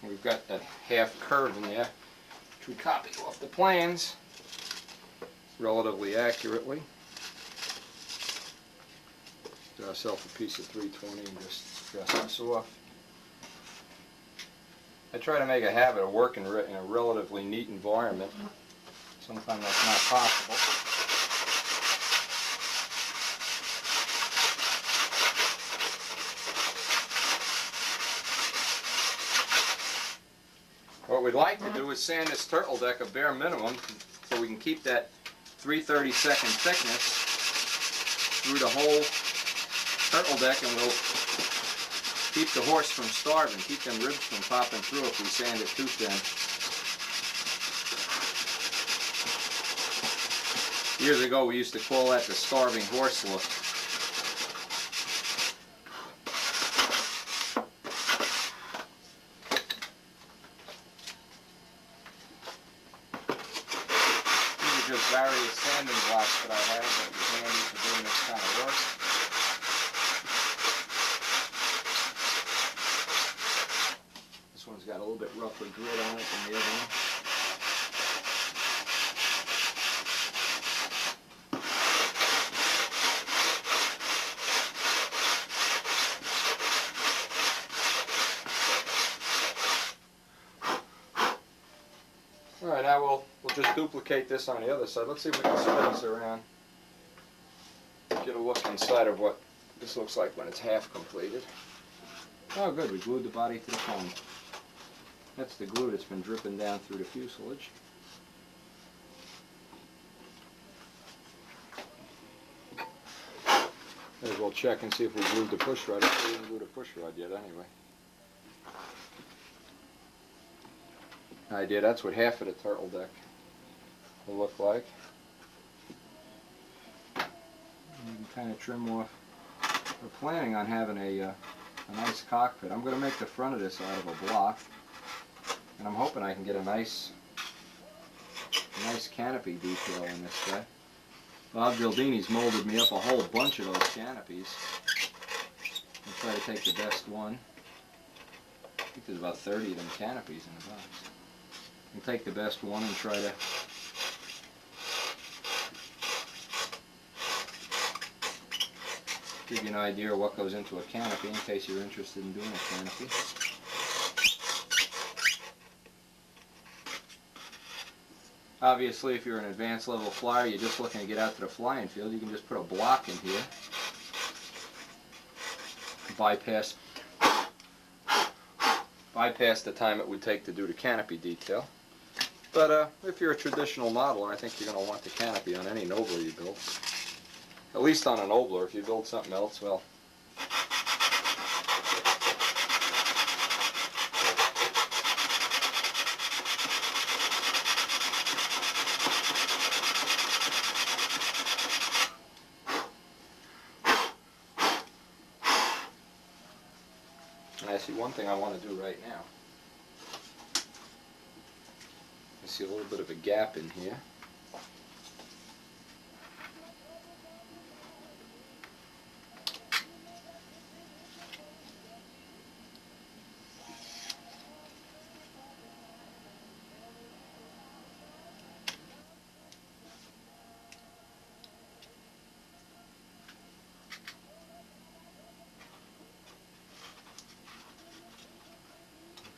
We've got that half curve in there, which we copied off the plans relatively accurately. Get ourselves a piece of 320 and just dress this off. I try to make a habit of working in a relatively neat environment. Sometimes that's not possible. What we'd like to do is sand this turtle deck a bare minimum so we can keep that 3/32 thickness through the whole turtle deck, and we'll keep the horse from starving, keep them ribs from popping through if we sand it too thin. Years ago we used to call that the starving horse look. These are just various sanding blocks that I have that was handy for doing this kind of work. This one's got a little bit rougher grit on it than the other one. Alright, now we'll just duplicate this on the other side. Let's see if we can spin this around. Get a look inside of what this looks like when it's half completed. Oh good, we glued the body to the foam. That's the glue that's been dripping down through the fuselage. May as well check and see if we glued the push rod. We didn't glue the push rod yet anyway. I did. That's what half of the turtle deck will look like. You can kind of trim off. We're planning on having a nice cockpit. I'm going to make the front of this out of a block, and I'm hoping I can get a nice canopy detail in this guy. Bob Gildini's molded me up a whole bunch of those canopies. I'll try to take the best one. I think there's about 30 of them canopies in the box. I'll take the best one and try to give you an idea of what goes into a canopy in case you're interested in doing a canopy. Obviously, if you're an advanced level flyer, you're just looking to get out to the flying field, you can just put a block in here. Bypass the time it would take to do the canopy detail. But if you're a traditional modeler, I think you're going to want the canopy on any Nobler you build. At least on a Nobler. If you build something else, well, and I see one thing I want to do right now. I see a little bit of a gap in here.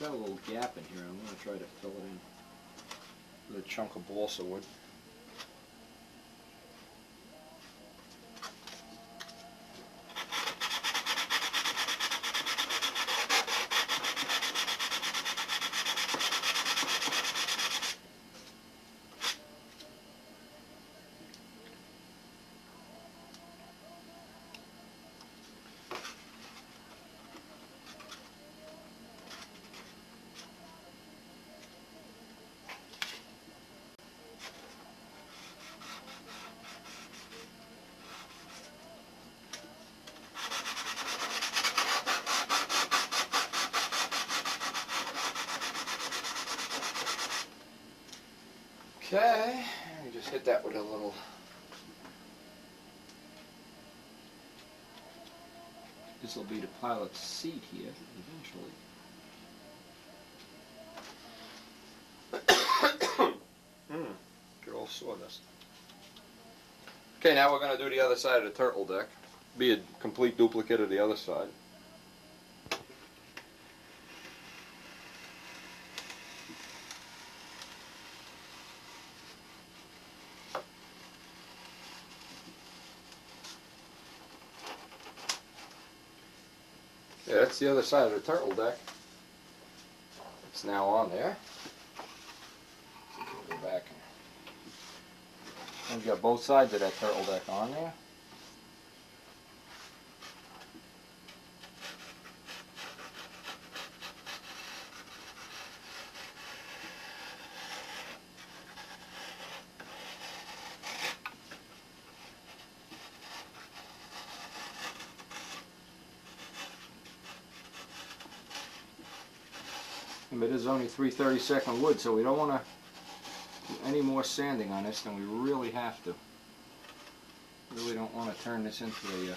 I've got a little gap in here. I'm going to try to fill it in with a chunk of balsa wood. Okay, you just hit that with a little this will be the pilot's seat here eventually. Good old sawdust. Okay, now we're going to do the other side of the turtle deck. Be a complete duplicate of the other side. Yeah, that's the other side of the turtle deck. It's now on there. Go back. We've got both sides of that turtle deck on there. But it is only 3/32 wood, so we don't want to do any more sanding on this than we really have to. Really don't want to turn this into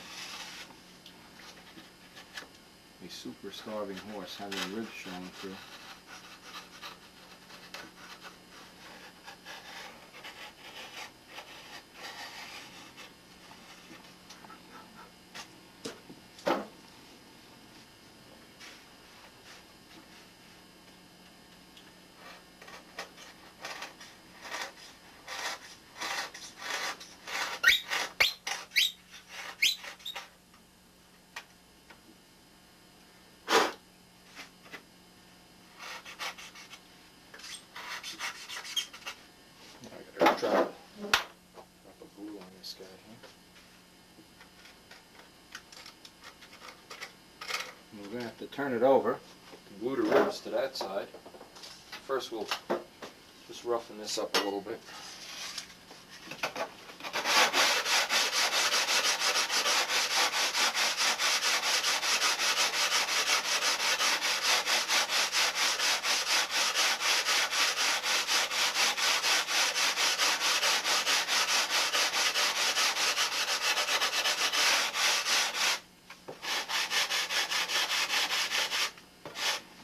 a super starving horse, having ribs showing through. Drop a glue on this guy here. And we're going to have to turn it over to glue the ribs to that side. First we'll just roughen this up a little bit.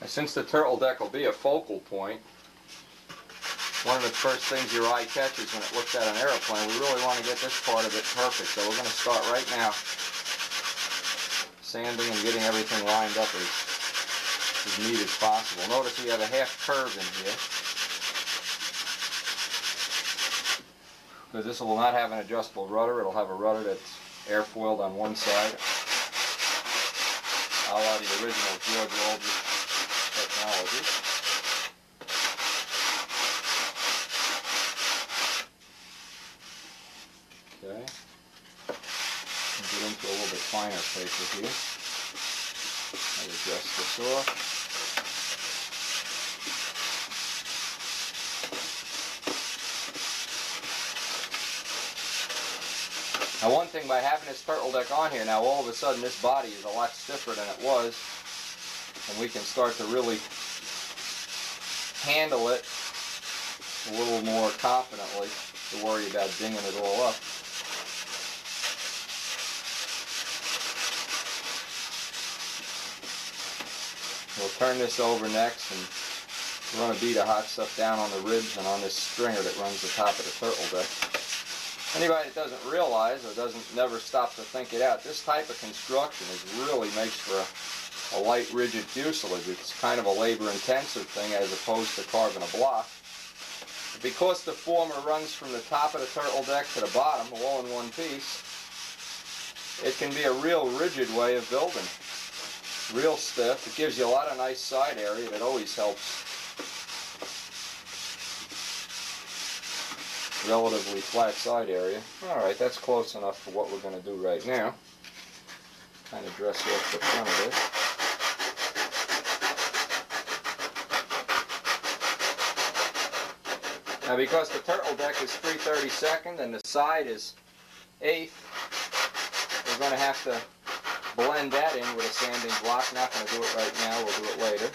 Since the turtle deck will be a focal point, one of the first things your eye catches when it looks at an airplane, we really want to get this part of it perfect. So we're going to start right now sanding and getting everything lined up as neat as possible. Notice we have a half curve in here, because this will not have an adjustable rudder. It'll have a rudder that's airfoiled on one side, a la the original George Waldron technology. Okay. Get into a little bit finer paper here. I'll adjust this off. Now, one thing by having this turtle deck on here, now all of a sudden this body is a lot stiffer than it was, and we can start to really handle it a little more confidently to worry about dinging it all up. We'll turn this over next and run a bead of hot stuff down on the ribs and on this stringer that runs the top of the turtle deck. Anybody that doesn't realize or never stop to think it out, this type of construction really makes for a light, rigid fuselage. It's kind of a labor-intensive thing as opposed to carving a block. Because the former runs from the top of the turtle deck to the bottom, all in one piece, it can be a real rigid way of building. Real stiff. It gives you a lot of nice side area that always helps. Relatively flat side area. Alright, that's close enough for what we're going to do right now. Kind of dress off the front of this. Now, because the turtle deck is 3/32 and the side is 1/8, we're going to have to blend that in with a sanding block. Not going to do it right now, we'll do it later.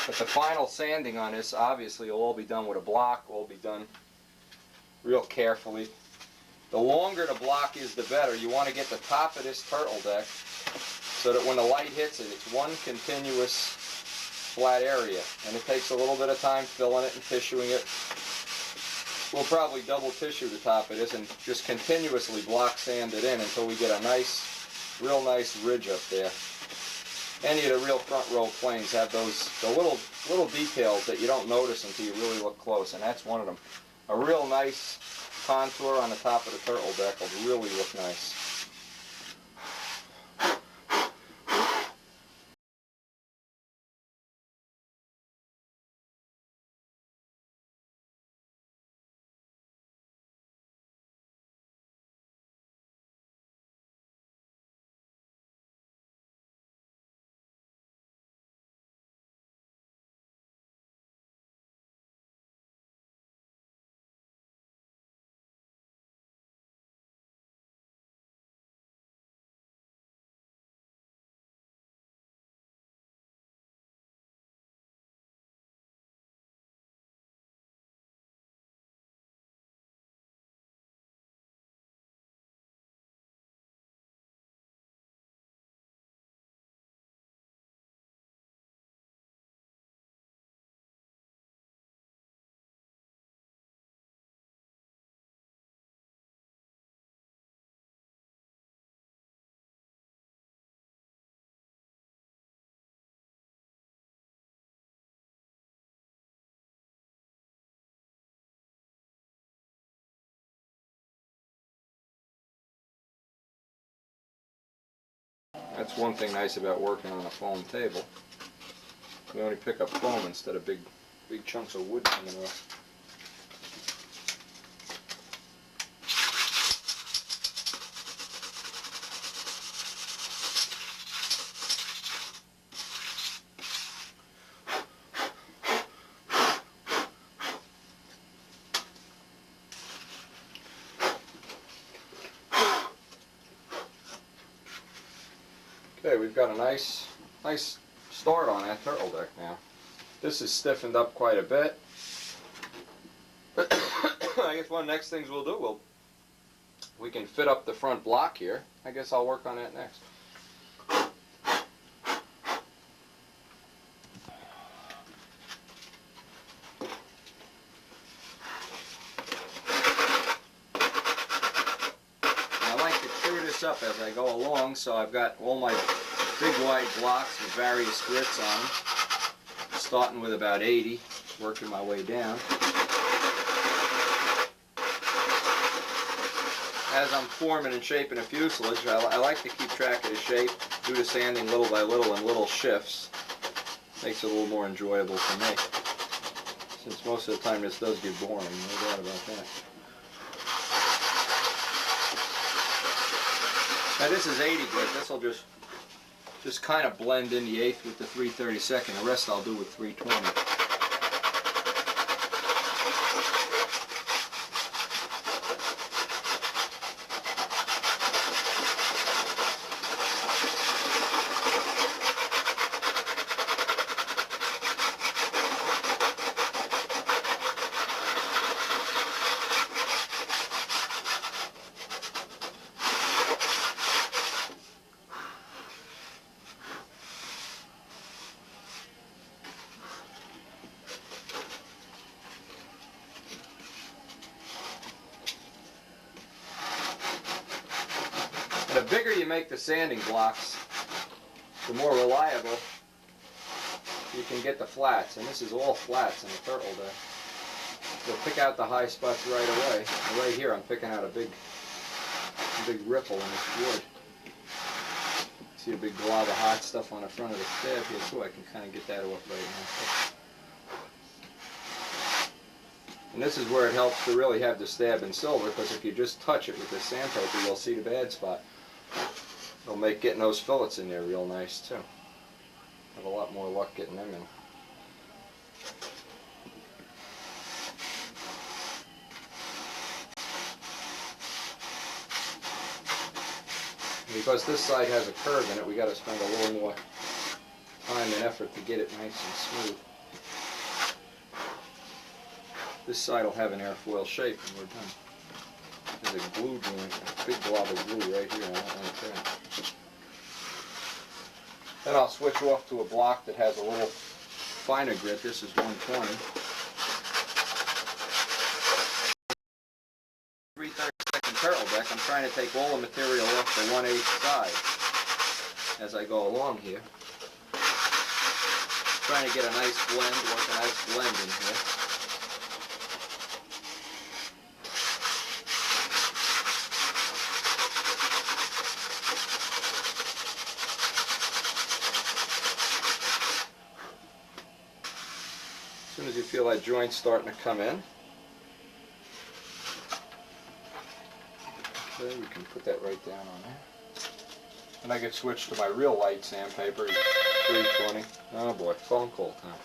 But the final sanding on this obviously will all be done with a block, will be done real carefully. The longer the block is, the better. You want to get the top of this turtle deck so that when the light hits it, it's one continuous flat area. And it takes a little bit of time filling it and tissuing it. We'll probably double tissue the top of this and just continuously block sand it in until we get a nice, real nice ridge up there. Any of the real front row planes have the little details that you don't notice until you really look close, and that's one of them. A real nice contour on the top of the turtle deck will really look nice. That's one thing nice about working on a foam table. You only pick up foam instead of big chunks of wood coming off. Okay, we've got a nice start on that turtle deck now. This is stiffened up quite a bit. I guess one of the next things we'll do, we can fit up the front block here. I guess I'll work on that next. Up as I go along, so I've got all my big wide blocks with various grits on them, starting with about 80, working my way down. As I'm forming and shaping a fuselage, I like to keep track of the shape, do the sanding little by little in little shifts. Makes it a little more enjoyable for me, since most of the time this does get boring, no doubt about that. Now this is 80 grit. This will just kind of blend in the 1/8 with the 3/32. The rest I'll do with 320. The bigger you make the sanding blocks, the more reliable you can get the flats. And this is all flats in the turtle deck. You'll pick out the high spots right away. And right here I'm picking out a big ripple in this wood. See a big glob of hot stuff on the front of the stab here, so I can kind of get that off right now. And this is where it helps to really have the stab in silver, because if you just touch it with the sandpaper, you'll see the bad spot. It'll make getting those fillets in there real nice too. Have a lot more luck getting them in. Because this side has a curve in it, we got to spend a little more time and effort to get it nice and smooth. This side will have an airfoil shape when we're done. There's a glue joint, a big blob of glue right here on that right there. Then I'll switch off to a block that has a little finer grit. This is 120. 3/32 turtle deck. I'm trying to take all the material off the 1/8 side as I go along here. Trying to get a nice blend, work a nice blend in here. As soon as you feel that joint starting to come in, okay, we can put that right down on there. And I can switch to my real light sandpaper, 320. Oh boy, phone call time.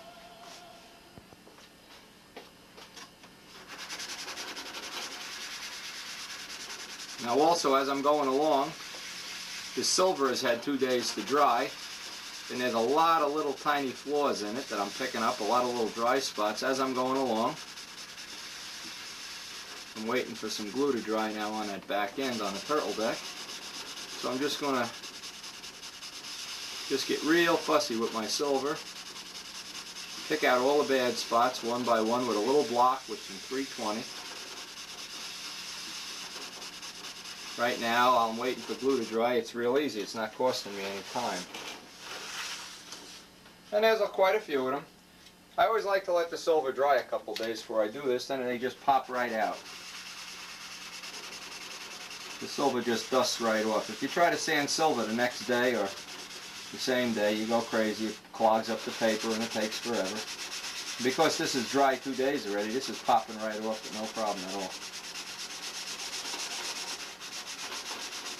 Now also, as I'm going along, the silver has had 2 days to dry. And there's a lot of little tiny flaws in it that I'm picking up, a lot of little dry spots as I'm going along. I'm waiting for some glue to dry now on that back end on the turtle deck. So I'm just going to get real fussy with my silver. Pick out all the bad spots one by one with a little block with some 320. Right now I'm waiting for glue to dry. It's real easy. It's not costing me any time. And there's quite a few of them. I always like to let the silver dry a couple days before I do this, then they just pop right out. the silver just dusts right off. If you try to sand silver the next day or the same day, you go crazy. It clogs up the paper and it takes forever. Because this is dry 2 days already, this is popping right off with no problem at all.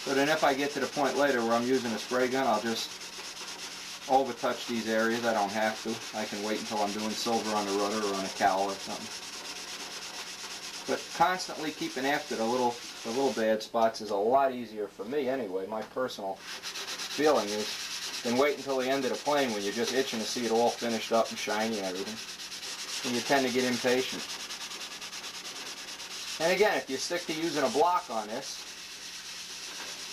So then if I get to the point later where I'm using a spray gun, I'll just over-touch these areas. I don't have to. I can wait until I'm doing silver on the rudder or on a cowl or something. But constantly keeping after the little bad spots is a lot easier for me anyway. My personal feeling is than wait until the end of the plane when you're just itching to see it all finished up and shiny and everything. And you tend to get impatient. And again, if you stick to using a block on this,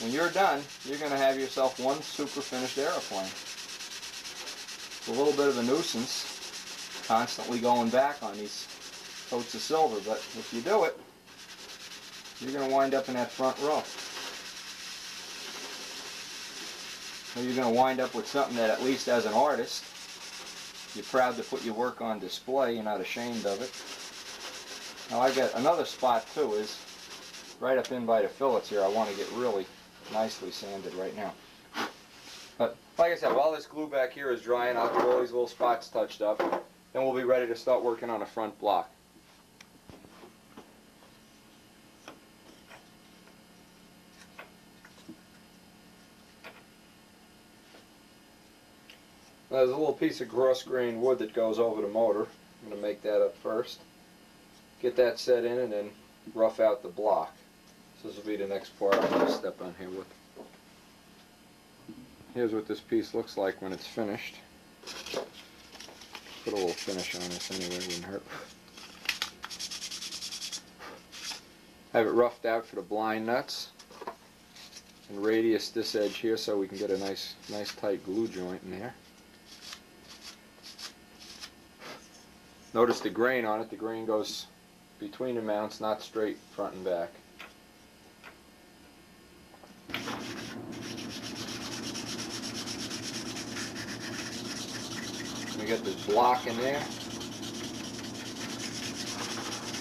when you're done, you're going to have yourself one super finished aeroplane. It's a little bit of a nuisance, constantly going back on these coats of silver, but if you do it, you're going to wind up in that front row. Or you're going to wind up with something that, at least as an artist, you're proud to put your work on display. You're not ashamed of it. Now I got another spot too, is right up in by the fillets here. I want to get really nicely sanded right now. But like I said, while this glue back here is drying, I'll get all these little spots touched up. Then we'll be ready to start working on the front block. Now, there's a little piece of gross grain wood that goes over the motor. I'm going to make that up first. Get that set in and then rough out the block. So this will be the next part I'm going to step on here with. Here's what this piece looks like when it's finished. Put a little finish on this anyway, wouldn't hurt. I have it roughed out for the blind nuts. And radius this edge here so we can get a nice tight glue joint in there. Notice the grain on it. The grain goes between the mounts, not straight front and back. We get this block in there.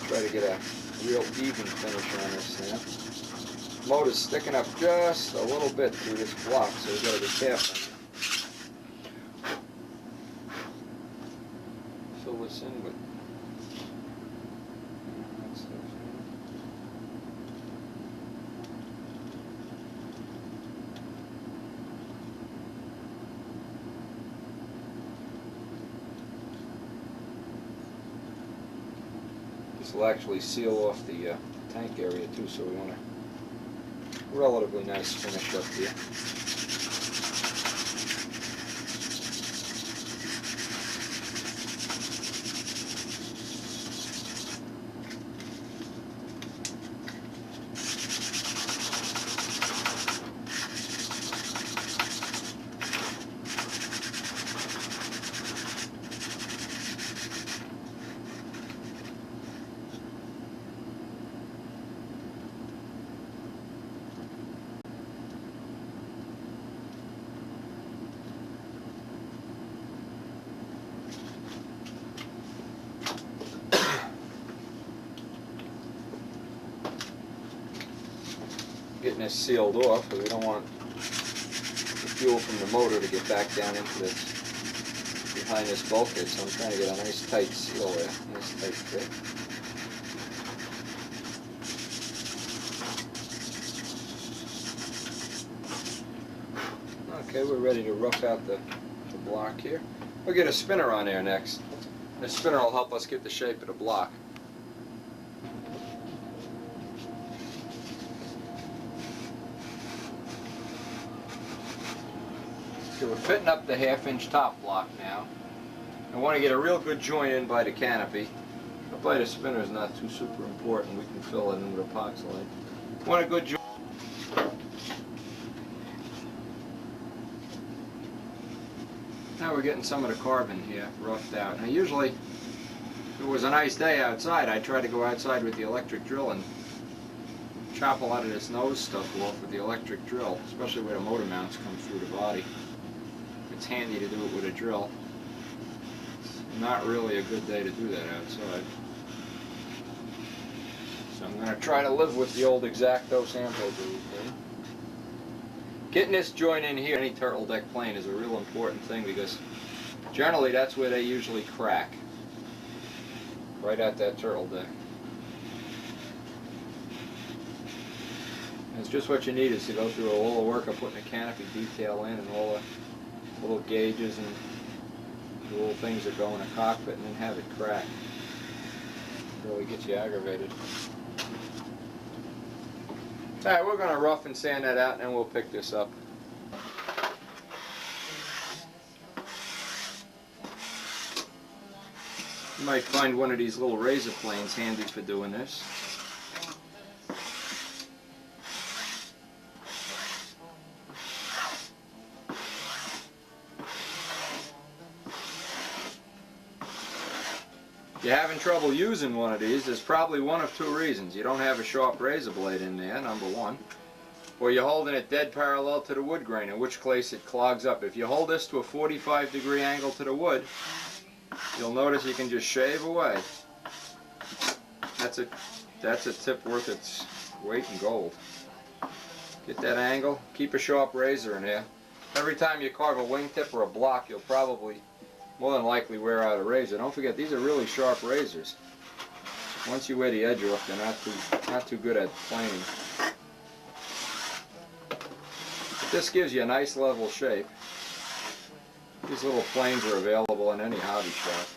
Try to get a real even finish on this now. Motor's sticking up just a little bit through this block, so we've got to be careful. Fill this in with that stuff. This will actually seal off the tank area too, so we want a relatively nice finish up here. Getting this sealed off because we don't want the fuel from the motor to get back down into this, behind this bulkhead, so I'm trying to get a nice tight seal there, nice tight fit. Okay, we're ready to rough out the block here. We'll get a spinner on there next. The spinner will help us get the shape of the block. So we're fitting up the 1/2-inch top block now. I want to get a real good joint in by the canopy. Up by the spinner is not too super important. We can fill it in with epoxylate. Want a good joint. Now we're getting some of the carbon here roughed out. Now usually, if it was a nice day outside, I'd try to go outside with the electric drill and chop a lot of this nose stuff off with the electric drill, especially where the motor mounts come through the body. It's handy to do it with a drill. It's not really a good day to do that outside. So I'm going to try to live with the old X-Acto sample groove here. Getting this joint in here, any turtle deck plane, is a real important thing because generally that's where they usually crack. Right at that turtle deck. It's just what you need is to go through all the work of putting a canopy detail in and all the little gauges and the little things that go in a cockpit and then have it crack. It really gets you aggravated. Alright, we're going to rough and sand that out and then we'll pick this up. You might find one of these little razor planes handy for doing this. If you're having trouble using one of these, there's probably one of two reasons. You don't have a sharp razor blade in there, number one, or you're holding it dead parallel to the wood grain, in which case it clogs up. If you hold this to a 45-degree angle to the wood, you'll notice you can just shave away. That's a tip worth its weight in gold. Get that angle, keep a sharp razor in here. Every time you carve a wingtip or a block, you'll probably more than likely wear out a razor. Don't forget, these are really sharp razors. Once you wear the edge off, they're not too good at planing. But this gives you a nice level shape. These little planes are available in any hobby shop.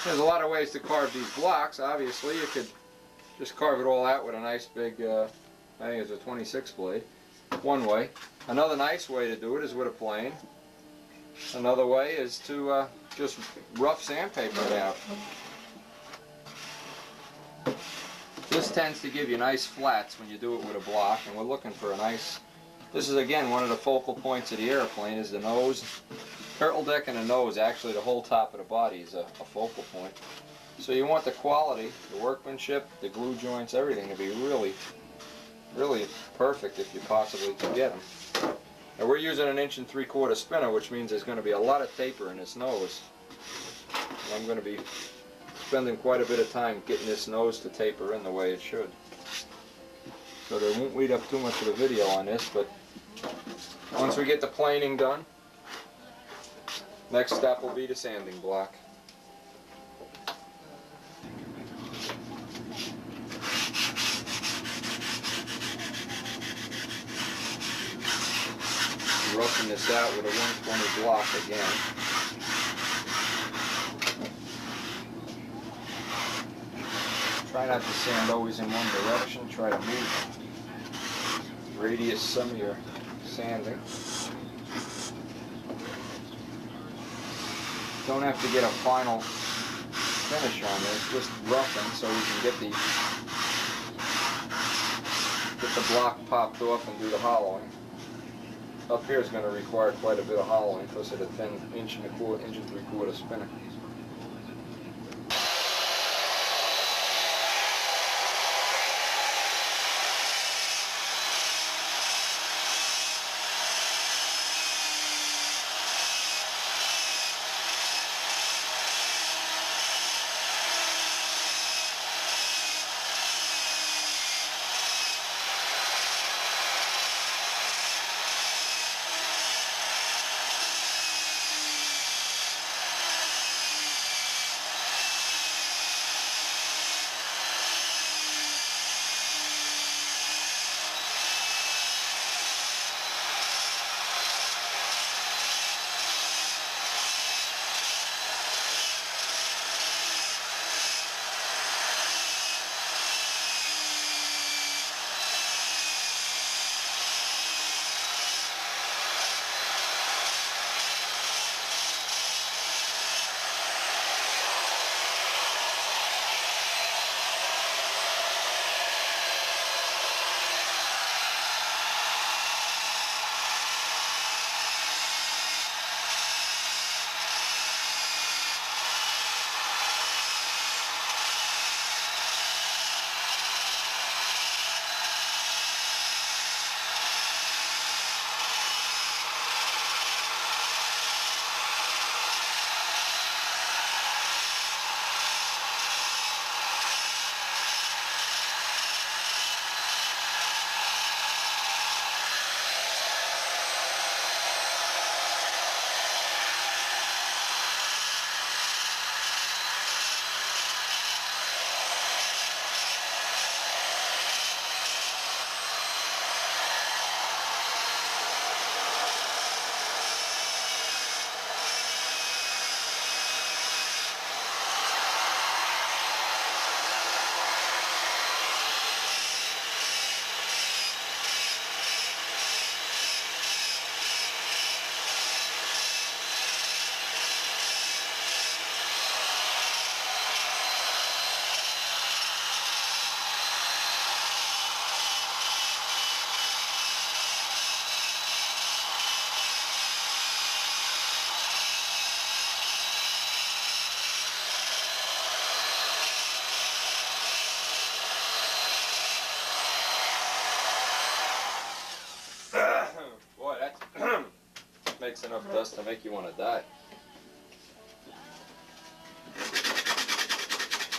There's a lot of ways to carve these blocks. Obviously, you could just carve it all out with a nice big, I think it's a 26 blade. One way. Another nice way to do it is with a plane. Another way is to just rough sandpaper it out. This tends to give you nice flats when you do it with a block, and we're looking for a nice... This is again one of the focal points of the airplane, is the nose. Turtle deck and the nose, actually the whole top of the body is a focal point. So you want the quality, the workmanship, the glue joints, everything to be really perfect if you possibly can get them. Now we're using an 1 3/4 spinner, which means there's going to be a lot of taper in this nose. And I'm going to be spending quite a bit of time getting this nose to taper in the way it should. So there won't lead up too much of the video on this, but once we get the planing done, next step will be the sanding block. Roughing this out with a 120 block again. Try not to sand always in one direction. Try to move radius some of your sanding. Don't have to get a final finish on this, just roughing so we can get the block popped off and do the hollowing. Up here is going to require quite a bit of hollowing because of the thin 1 3/4 spinner. makes enough dust to make you want to die.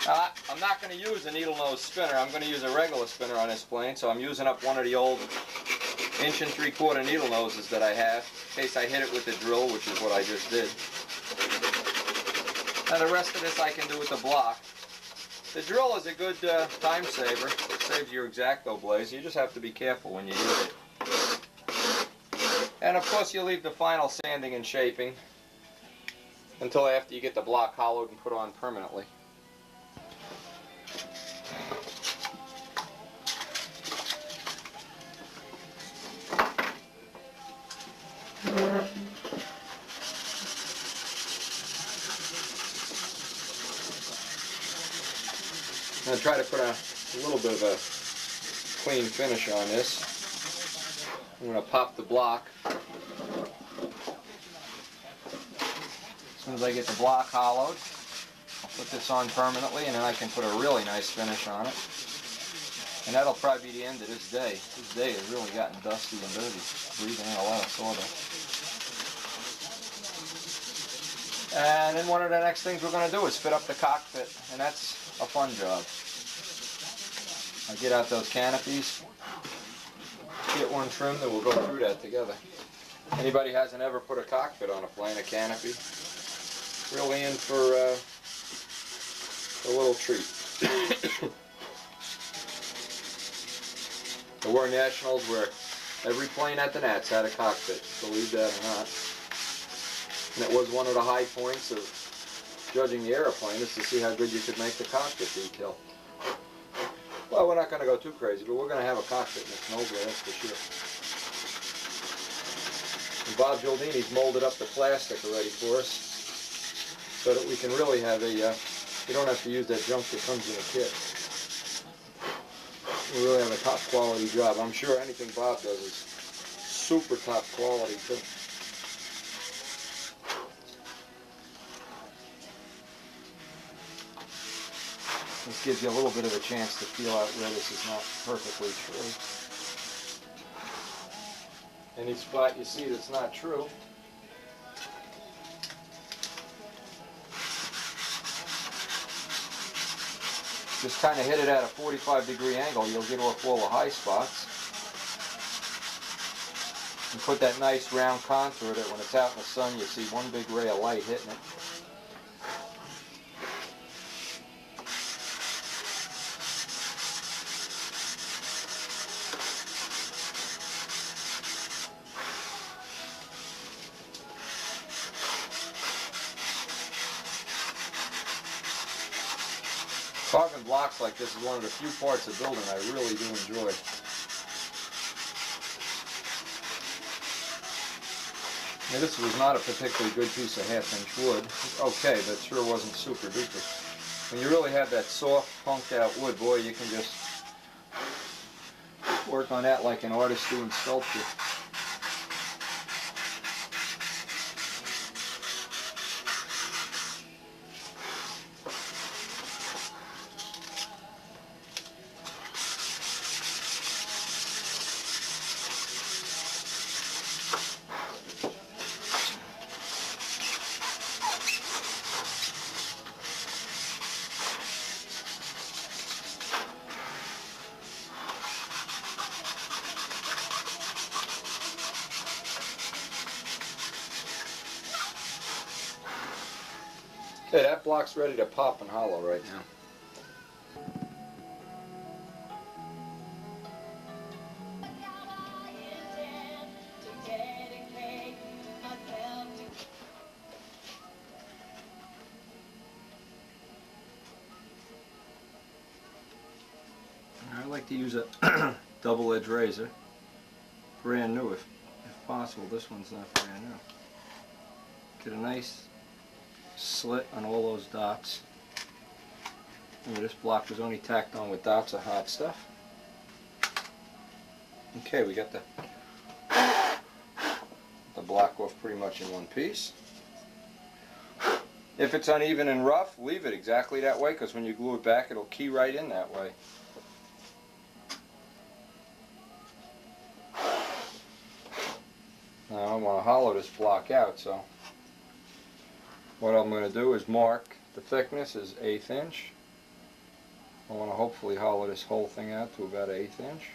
I'm not going to use a needle nose spinner. I'm going to use a regular spinner on this plane. So I'm using up one of the old 1 3/4" needle noses that I have, in case I hit it with the drill, which is what I just did. Now the rest of this I can do with the block. The drill is a good time saver. It saves your X-Acto blades. You just have to be careful when you use it. And of course you leave the final sanding and shaping until after you get the block hollowed and put on permanently. I'm going to try to put a little bit of a clean finish on this. I'm going to pop the block. As soon as I get the block hollowed, I'll put this on permanently, and then I can put a really nice finish on it. And that'll probably be the end of this day. This day has really gotten dusty and dirty, breathing in a lot of sawdust. And then one of the next things we're going to do is fit up the cockpit, and that's a fun job. I get out those canopies, get one trimmed, and we'll go through that together. Anybody hasn't ever put a cockpit on a plane, a canopy, really in for a little treat. The War Nationals, where every plane at the Nats had a cockpit, believe that or not. And it was one of the high points of judging the airplane, is to see how good you could make the cockpit detail. Well, we're not going to go too crazy, but we're going to have a cockpit in this Nobler, that's for sure. And Bob Gialdini's molded up the plastic already for us, so that we can really have a, you don't have to use that junk that comes in a kit. We really have a top quality job. I'm sure anything Bob does is super top quality too. This gives you a little bit of a chance to feel out where this is not perfectly true. Any spot you see that's not true, just kind of hit it at a 45-degree angle. You'll get off all the high spots. And put that nice round contour that when it's out in the sun you see one big ray of light hitting it. Carving blocks like this is one of the few parts of building I really do enjoy. Now, this was not a particularly good piece of 1/2-inch wood. Okay, but it sure wasn't super duper. When you really have that soft, punked out wood, boy, you can just work on that like an artist doing sculpture. Okay, that block's ready to pop and hollow right now. I like to use a double-edged razor, brand new if possible. This one's not brand new. Get a nice slit on all those dots. Remember, this block was only tacked on with dots of hot stuff. Okay, we got the block off pretty much in one piece. If it's uneven and rough, leave it exactly that way, because when you glue it back it'll key right in that way. Now I want to hollow this block out, so what I'm going to do is mark the thickness is 1/8 inch. I want to hopefully hollow this whole thing out to about 1/8 inch.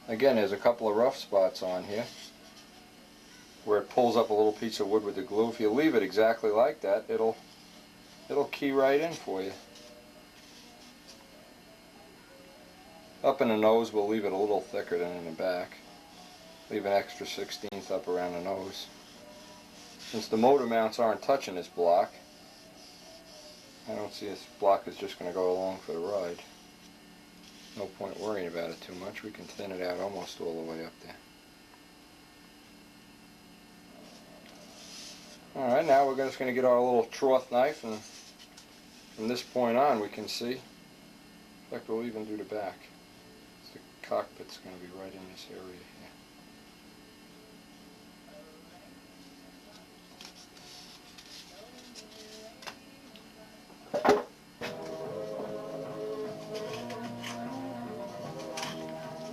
Again, there's a couple of rough spots on here where it pulls up a little piece of wood with the glue. If you leave it exactly like that, it'll key right in for you. Up in the nose, we'll leave it a little thicker than in the back. Leave an extra 1/16 up around the nose. Since the motor mounts aren't touching this block, I don't see this block is just going to go along for the ride. No point worrying about it too much. We can thin it out almost all the way up there. Alright, now we're just going to get our little trough knife, and from this point on we can see. In fact, we'll even do the back. The cockpit's going to be right in this area here.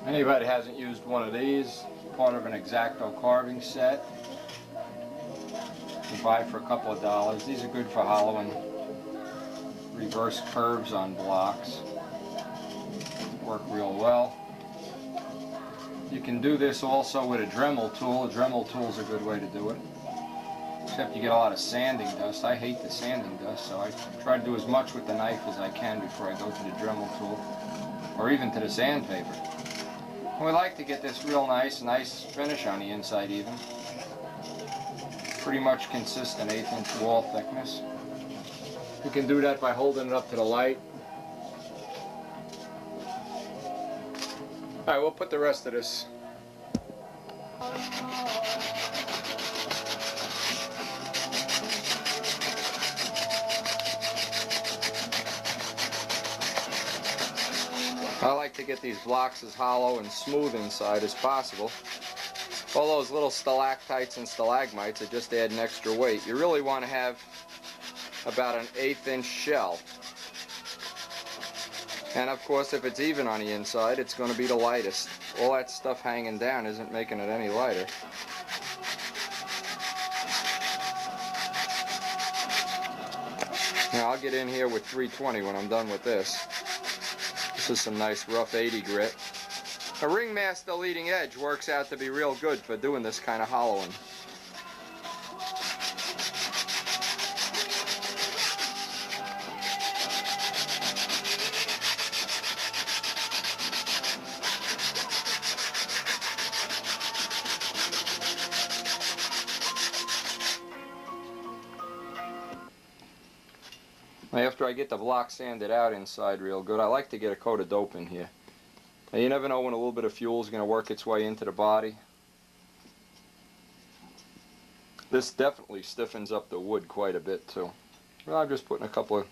Anybody hasn't used one of these, part of an X-Acto carving set, you buy for a couple of dollars. These are good for hollowing reverse curves on blocks. Work real well. You can do this also with a Dremel tool. A Dremel tool is a good way to do it. Except you get a lot of sanding dust. I hate the sanding dust, so I try to do as much with the knife as I can before I go to the Dremel tool, or even to the sandpaper. And we like to get this real nice finish on the inside even. Pretty much consistent 1/8 inch wall thickness. You can do that by holding it up to the light. Alright, we'll put the rest of this. I like to get these blocks as hollow and smooth inside as possible. All those little stalactites and stalagmites that just add an extra weight. You really want to have about an 1/8 inch shell. And of course, if it's even on the inside, it's going to be the lightest. All that stuff hanging down isn't making it any lighter. Now I'll get in here with 320 when I'm done with this. This is some nice rough 80 grit. A Ringmaster leading edge works out to be real good for doing this kind of hollowing. After I get the block sanded out inside real good, I like to get a coat of dope in here. Now you never know when a little bit of fuel is going to work its way into the body. This definitely stiffens up the wood quite a bit too. Well, I'm just putting a couple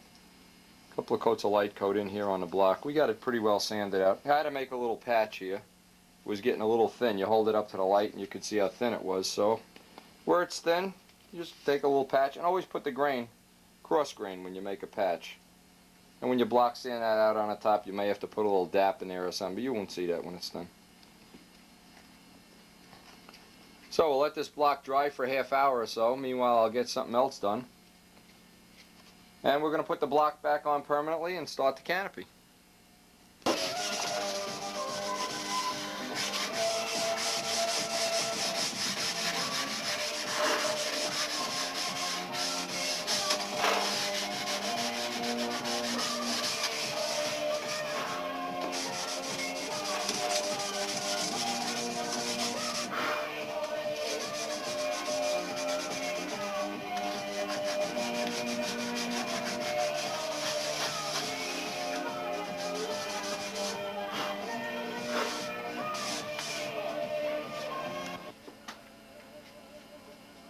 of coats of light coat in here on the block. We got it pretty well sanded out. I had to make a little patch here. It was getting a little thin. You hold it up to the light and you could see how thin it was. So where it's thin, you just take a little patch, and always put the grain, cross grain, when you make a patch. And when you block sand that out on the top, you may have to put a little dap in there or something, but you won't see that when it's done. So we'll let this block dry for a half hour or so. Meanwhile, I'll get something else done. And we're going to put the block back on permanently and start the canopy.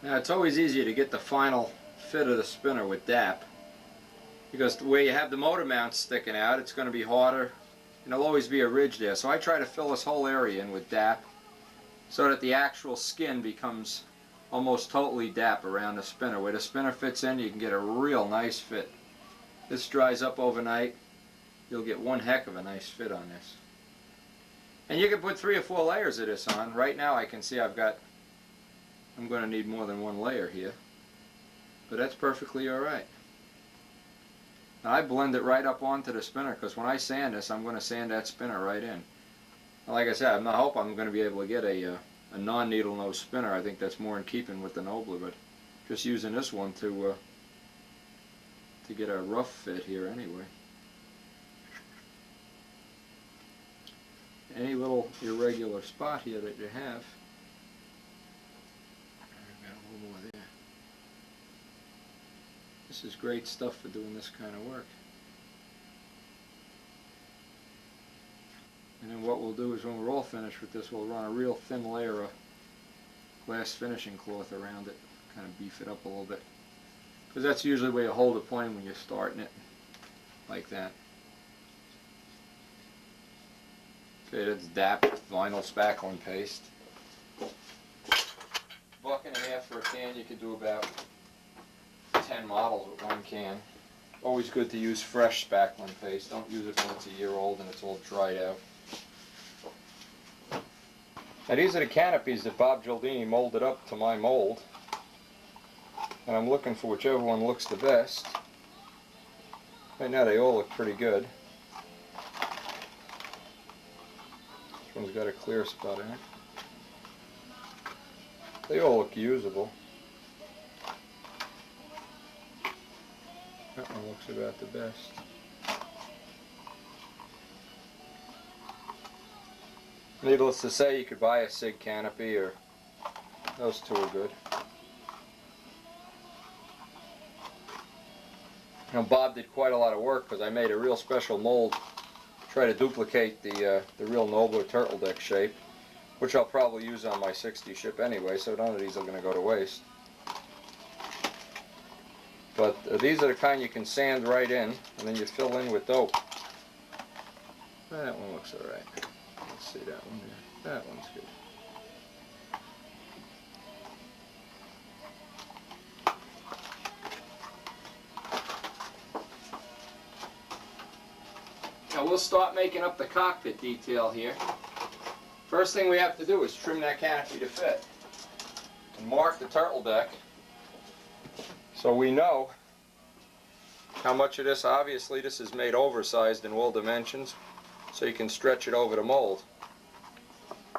Now it's always easier to get the final fit of the spinner with DAP, because where you have the motor mounts sticking out, it's going to be harder and there'll always be a ridge there. So I try to fill this whole area in with DAP so that the actual skin becomes almost totally DAP around the spinner. Where the spinner fits in, you can get a real nice fit. This dries up overnight, you'll get one heck of a nice fit on this. And you can put 3 or 4 layers of this on. Right now I can see I'm going to need more than 1 layer here. But that's perfectly alright. Now I blend it right up onto the spinner, because when I sand this, I'm going to sand that spinner right in. And like I said, I hope I'm going to be able to get a non-needle nose spinner. I think that's more in keeping with the Nobler, but just using this one to get a rough fit here anyway. Any little irregular spot here that you have, I've got a little more there. This is great stuff for doing this kind of work. And then what we'll do is when we're all finished with this, we'll run a real thin layer of glass finishing cloth around it, kind of beef it up a little bit. Because that's usually where you hold the plane when you're starting it, like that. Okay, that's DAP vinyl spackling paste. $1.50 for a can. You could do about 10 models with 1 can. Always good to use fresh spackling paste. Don't use it when it's a year old and it's all dried out. Now these are the canopies that Bob Gialdini molded up to my mold. And I'm looking for whichever one looks the best. Right now they all look pretty good. This one's got a clear spot in it. They all look usable. That one looks about the best. Needless to say, you could buy a SIG canopy, or those two are good. Now Bob did quite a lot of work, because I made a real special mold, try to duplicate the real Nobler turtle deck shape, which I'll probably use on my 60 ship anyway, so none of these are going to go to waste. But these are the kind you can sand right in, and then you fill in with dope. That one looks alright. Let's see that one there. That one's good. Now we'll start making up the cockpit detail here. First thing we have to do is trim that canopy to fit. And mark the turtle deck so we know how much of this. Obviously this is made oversized in all dimensions, so you can stretch it over the mold.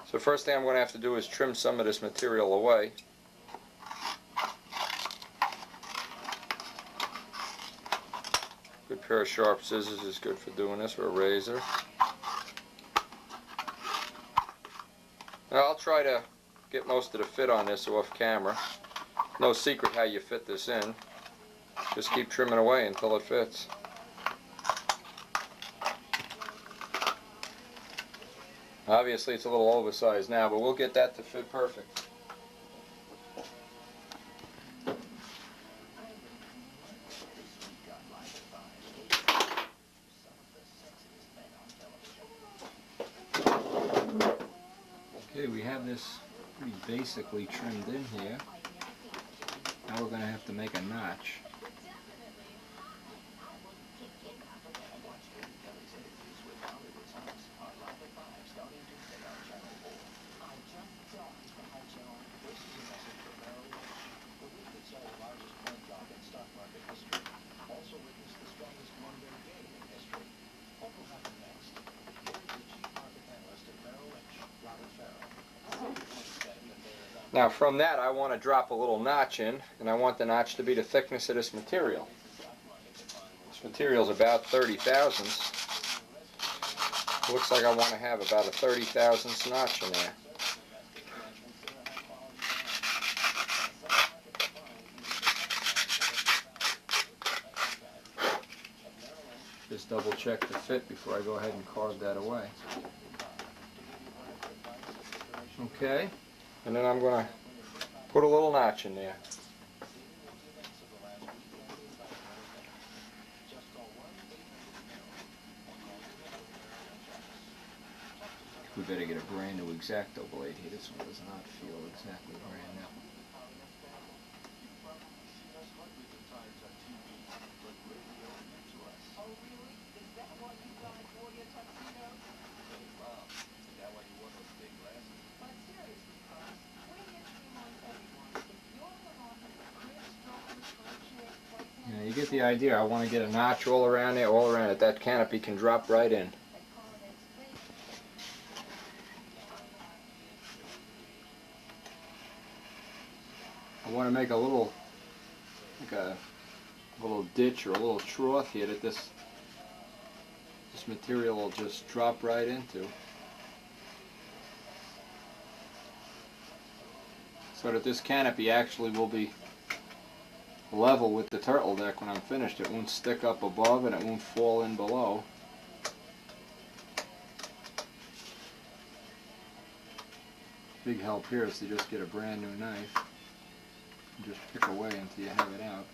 So first thing I'm going to have to do is trim some of this material away. Good pair of sharp scissors is good for doing this, or a razor. Now I'll try to get most of the fit on this off camera. No secret how you fit this in. Just keep trimming away until it fits. Obviously it's a little oversized now, but we'll get that to fit perfect. Okay, we have this pretty basically trimmed in here. Now we're going to have to make a notch. Now from that I want to drop a little notch in, and I want the notch to be the thickness of this material. This material is about 30 thousandths. Looks like I want to have about a 30 thousandths notch in there. Just double check the fit before I go ahead and carve that away. Okay. And then I'm going to put a little notch in there. We better get a brand new X-Acto blade here. This one does not feel exactly brand new. get the idea. I want to get a notch all around there, all around it. That canopy can drop right in. I want to make a little, like a little ditch or a little trough here that this material will just drop right into, so that this canopy actually will be level with the turtle deck when I'm finished. It won't stick up above and it won't fall in below. Big help here is to just get a brand new knife and just pick away until you have it out.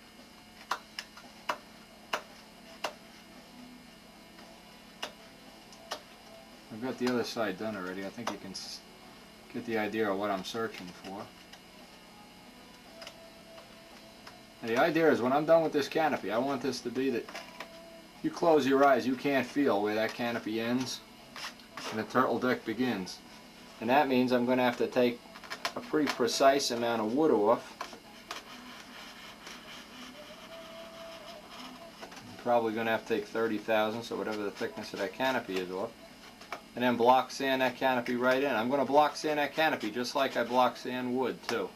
I've got the other side done already. I think you can get the idea of what I'm searching for. And the idea is when I'm done with this canopy, I want this to be that you close your eyes, you can't feel where that canopy ends and the turtle deck begins. And that means I'm going to have to take a pretty precise amount of wood off. I'm probably going to have to take 30 thousandths, or whatever the thickness of that canopy is, off. And then block sand that canopy right in. I'm going to block sand that canopy just like I block sand wood too.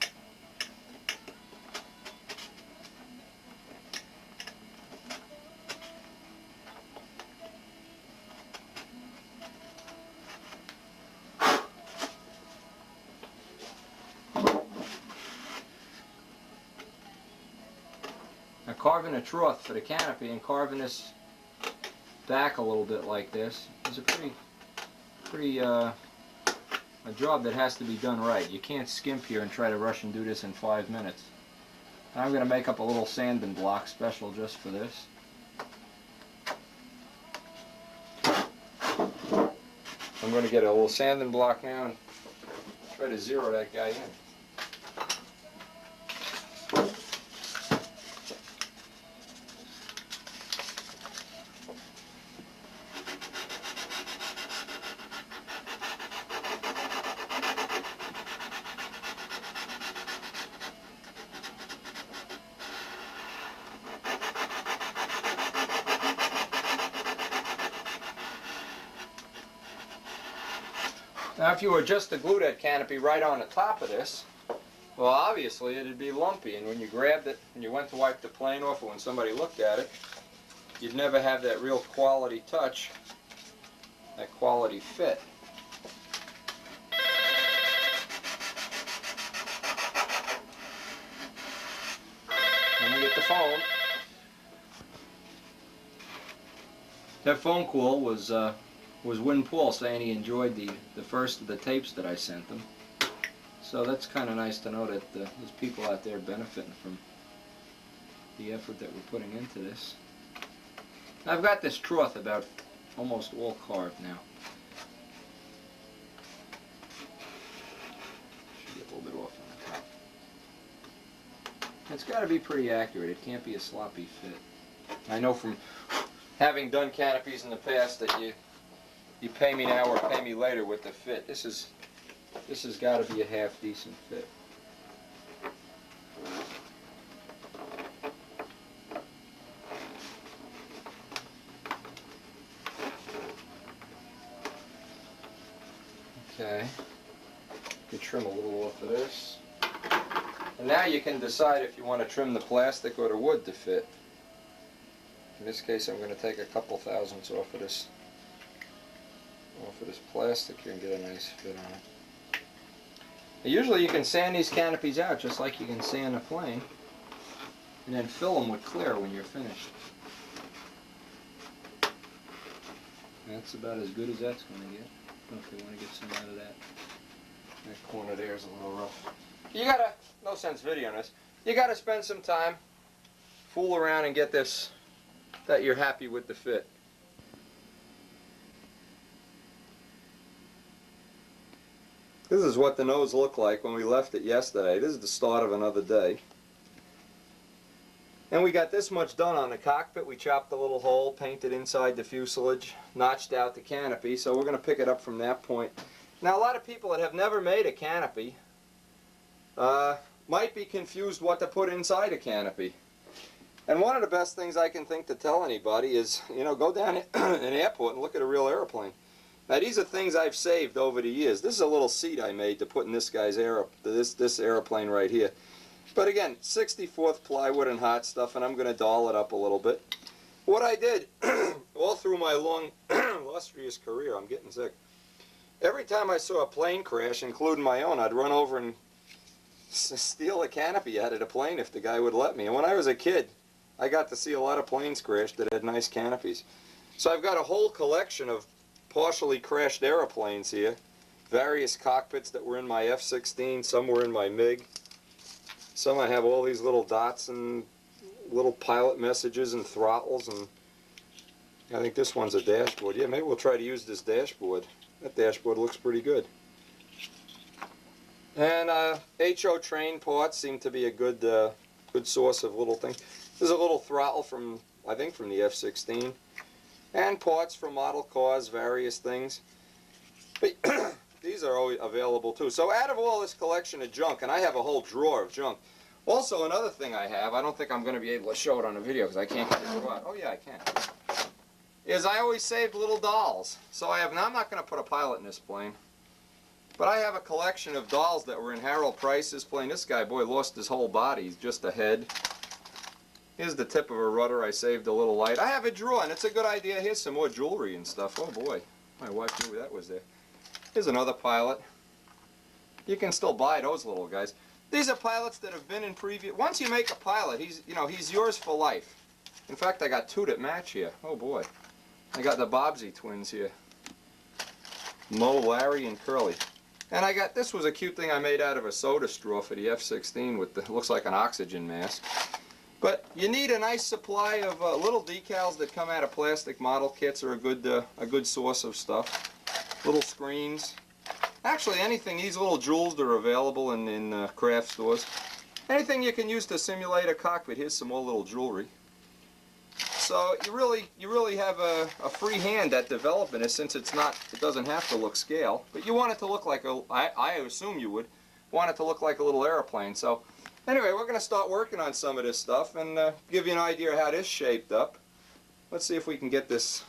Now carving a trough for the canopy and carving this back a little bit like this is a a job that has to be done right. You can't skimp here and try to rush and do this in 5 minutes. I'm going to make up a little sanding block special just for this. I'm going to get a little sanding block now and try to zero that guy in. Now if you were just to glue that canopy right on the top of this, well obviously it'd be lumpy, and when you grabbed it and you went to wipe the plane off, or when somebody looked at it, you'd never have that real quality touch, that quality fit. Let me get the phone. That phone call was Win Paul saying he enjoyed the first of the tapes that I sent him. So that's kind of nice to know that there's people out there benefiting from the effort that we're putting into this. I've got this trough about almost all carved now. Should get a little bit off on the top. It's got to be pretty accurate. It can't be a sloppy fit. I know from having done canopies in the past that you pay me now or pay me later with the fit. This has got to be a half decent fit. Okay, you can trim a little off of this. And now you can decide if you want to trim the plastic or the wood to fit. In this case I'm going to take a couple thousandths off of this plastic here and get a nice fit on it. Now, usually you can sand these canopies out just like you can sand a plane, and then fill them with clear when you're finished. That's about as good as that's going to get. Okay, want to get some out of that. That corner there is a little rough. You gotta, no sense videoing this, you gotta spend some time, fool around and get this, that you're happy with the fit. This is what the nose looked like when we left it yesterday. This is the start of another day. And we got this much done on the cockpit. We chopped a little hole, painted inside the fuselage, notched out the canopy, so we're going to pick it up from that point. Now a lot of people that have never made a canopy might be confused what to put inside a canopy. And one of the best things I can think to tell anybody is, you know, go down an airport and look at a real airplane. Now these are things I've saved over the years. This is a little seat I made to put in this guy's this airplane right here. But again, 64th plywood and hot stuff, and I'm going to doll it up a little bit. What I did all through my long, illustrious career, I'm getting sick. Every time I saw a plane crash, including my own, I'd run over and steal a canopy out of the plane if the guy would let me. And when I was a kid, I got to see a lot of planes crash that had nice canopies. So I've got a whole collection of partially crashed airplanes here. Various cockpits that were in my F-16, some were in my MiG. Some I have all these little dots and little pilot messages and throttles, and I think this one's a dashboard. Yeah, maybe we'll try to use this dashboard. That dashboard looks pretty good. And HO train parts seem to be a good good source of little things. There's a little throttle from, I think, from the F-16. And parts from model cars, various things. But these are always available too. So out of all this collection of junk, and I have a whole drawer of junk. Also, another thing I have, I don't think I'm going to be able to show it on a video because I can't get it out. Oh yeah, I can. Is I always saved little dolls. So I have, now I'm not going to put a pilot in this plane. But I have a collection of dolls that were in Harold Price's plane. This guy, boy, lost his whole body. He's just a head. Here's the tip of a rudder. I saved a little light. I have a drawer, and it's a good idea. Here's some more jewelry and stuff. Oh boy, my wife knew that was there. Here's another pilot. You can still buy those little guys. These are pilots that have been in previous. Once you make a pilot, he's yours for life. In fact, I got two that match here. Oh boy, I got the Bobbsey twins here. Mo, Larry, and Curly. And I got, this was a cute thing I made out of a soda straw for the F-16 with the, looks like an oxygen mask. But you need a nice supply of little decals that come out of plastic model kits are a good source of stuff. Little screens. Actually, anything, these little jewels that are available in craft stores. Anything you can use to simulate a cockpit. Here's some more little jewelry. So you really have a free hand at developing it, since it doesn't have to look scale. But you want it to look like I assume you would want it to look like a little airplane. So anyway, we're going to start working on some of this stuff and give you an idea of how this shaped up. Let's see if we can get this.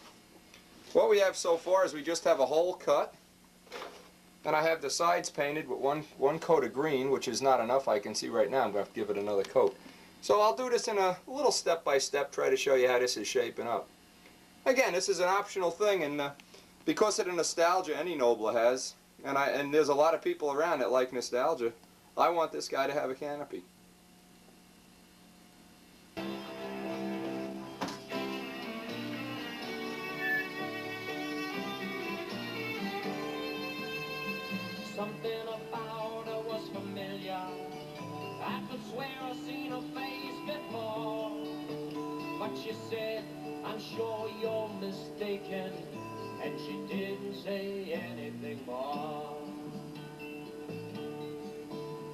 What we have so far is we just have a hole cut, and I have the sides painted with one coat of green, which is not enough. I can see right now I'm going to have to give it another coat. So I'll do this in a little step-by-step, try to show you how this is shaping up. Again, this is an optional thing, and because of the nostalgia any Nobler has, and there's a lot of people around that like nostalgia, I want this guy to have a canopy. Something about her was familiar. I could swear I've seen her face before. But she said, I'm sure you're mistaken. And she didn't say anything more.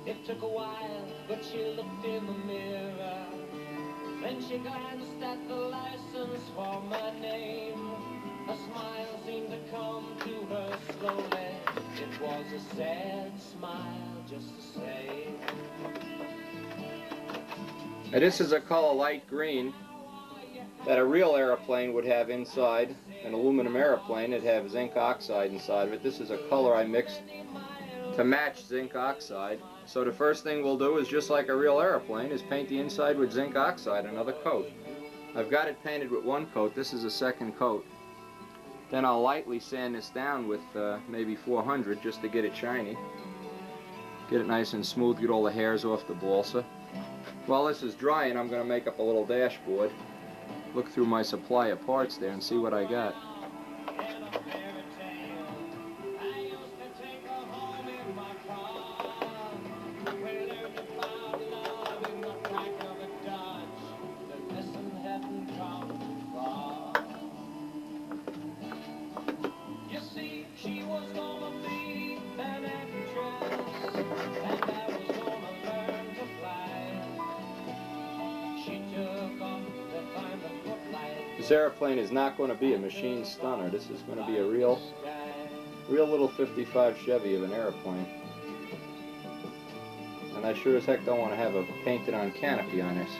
It took a while, but she looked in the mirror. Then she glanced at the license for my name. A smile seemed to come to her slowly. It was a sad smile, just the same. Now this is a color light green that a real airplane would have inside. An aluminum airplane, it'd have zinc oxide inside of it. This is a color I mixed to match zinc oxide. So the first thing we'll do is, just like a real airplane, is paint the inside with zinc oxide, another coat. I've got it painted with one coat. This is a second coat. Then I'll lightly sand this down with maybe 400 just to get it shiny. Get it nice and smooth, get all the hairs off the balsa. While this is drying, I'm going to make up a little dashboard. Look through my supply of parts there and see what I got. This airplane is not going to be a machine stunner. This is going to be a real little 55 Chevy of an airplane. And I sure as heck don't want to have a painted on canopy on this.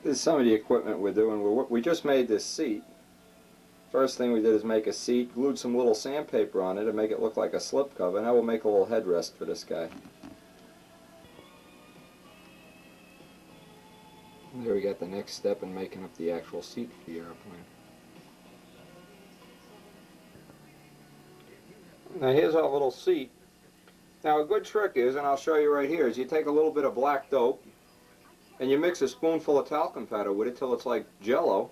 This is some of the equipment we're doing. We just made this seat. First thing we did is make a seat, glued some little sandpaper on it to make it look like a slip cover. Now we'll make a little headrest for this guy. And there we got the next step in making up the actual seat for the airplane. Now here's our little seat. Now a good trick is, and I'll show you right here, is you take a little bit of black dope and you mix a spoonful of talcum powder with it till it's like jello,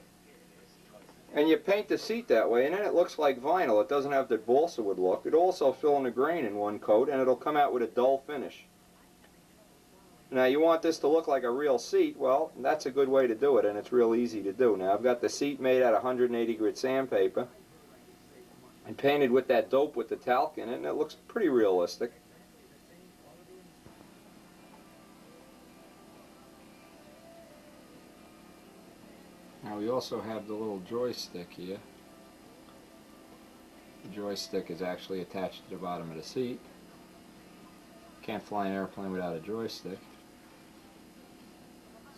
and you paint the seat that way, and then it looks like vinyl. It doesn't have the balsa wood look. It'll also fill in the grain in one coat, and it'll come out with a dull finish. Now you want this to look like a real seat. Well, that's a good way to do it, and it's real easy to do. Now I've got the seat made out of 180 grit sandpaper and painted with that dope with the talc in it, and it looks pretty realistic. Now we also have the little joystick here. The joystick is actually attached to the bottom of the seat. Can't fly an airplane without a joystick.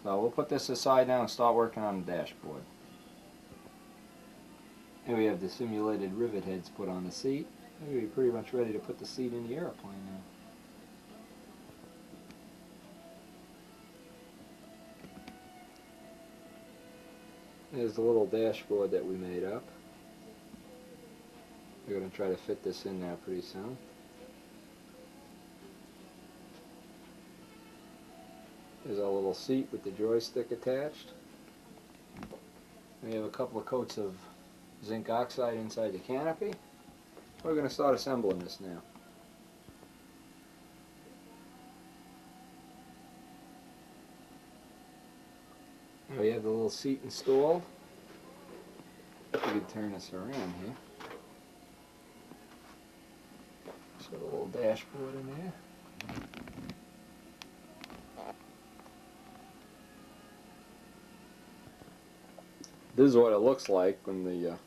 So we'll put this aside now and start working on the dashboard. Here we have the simulated rivet heads put on the seat. We're pretty much ready to put the seat in the airplane now. There's the little dashboard that we made up. We're going to try to fit this in there pretty soon. There's our little seat with the joystick attached. We have a couple of coats of zinc oxide inside the canopy. We're going to start assembling this now. We have the little seat installed. We can turn this around here. Just got a little dashboard in there. This is what it looks like when the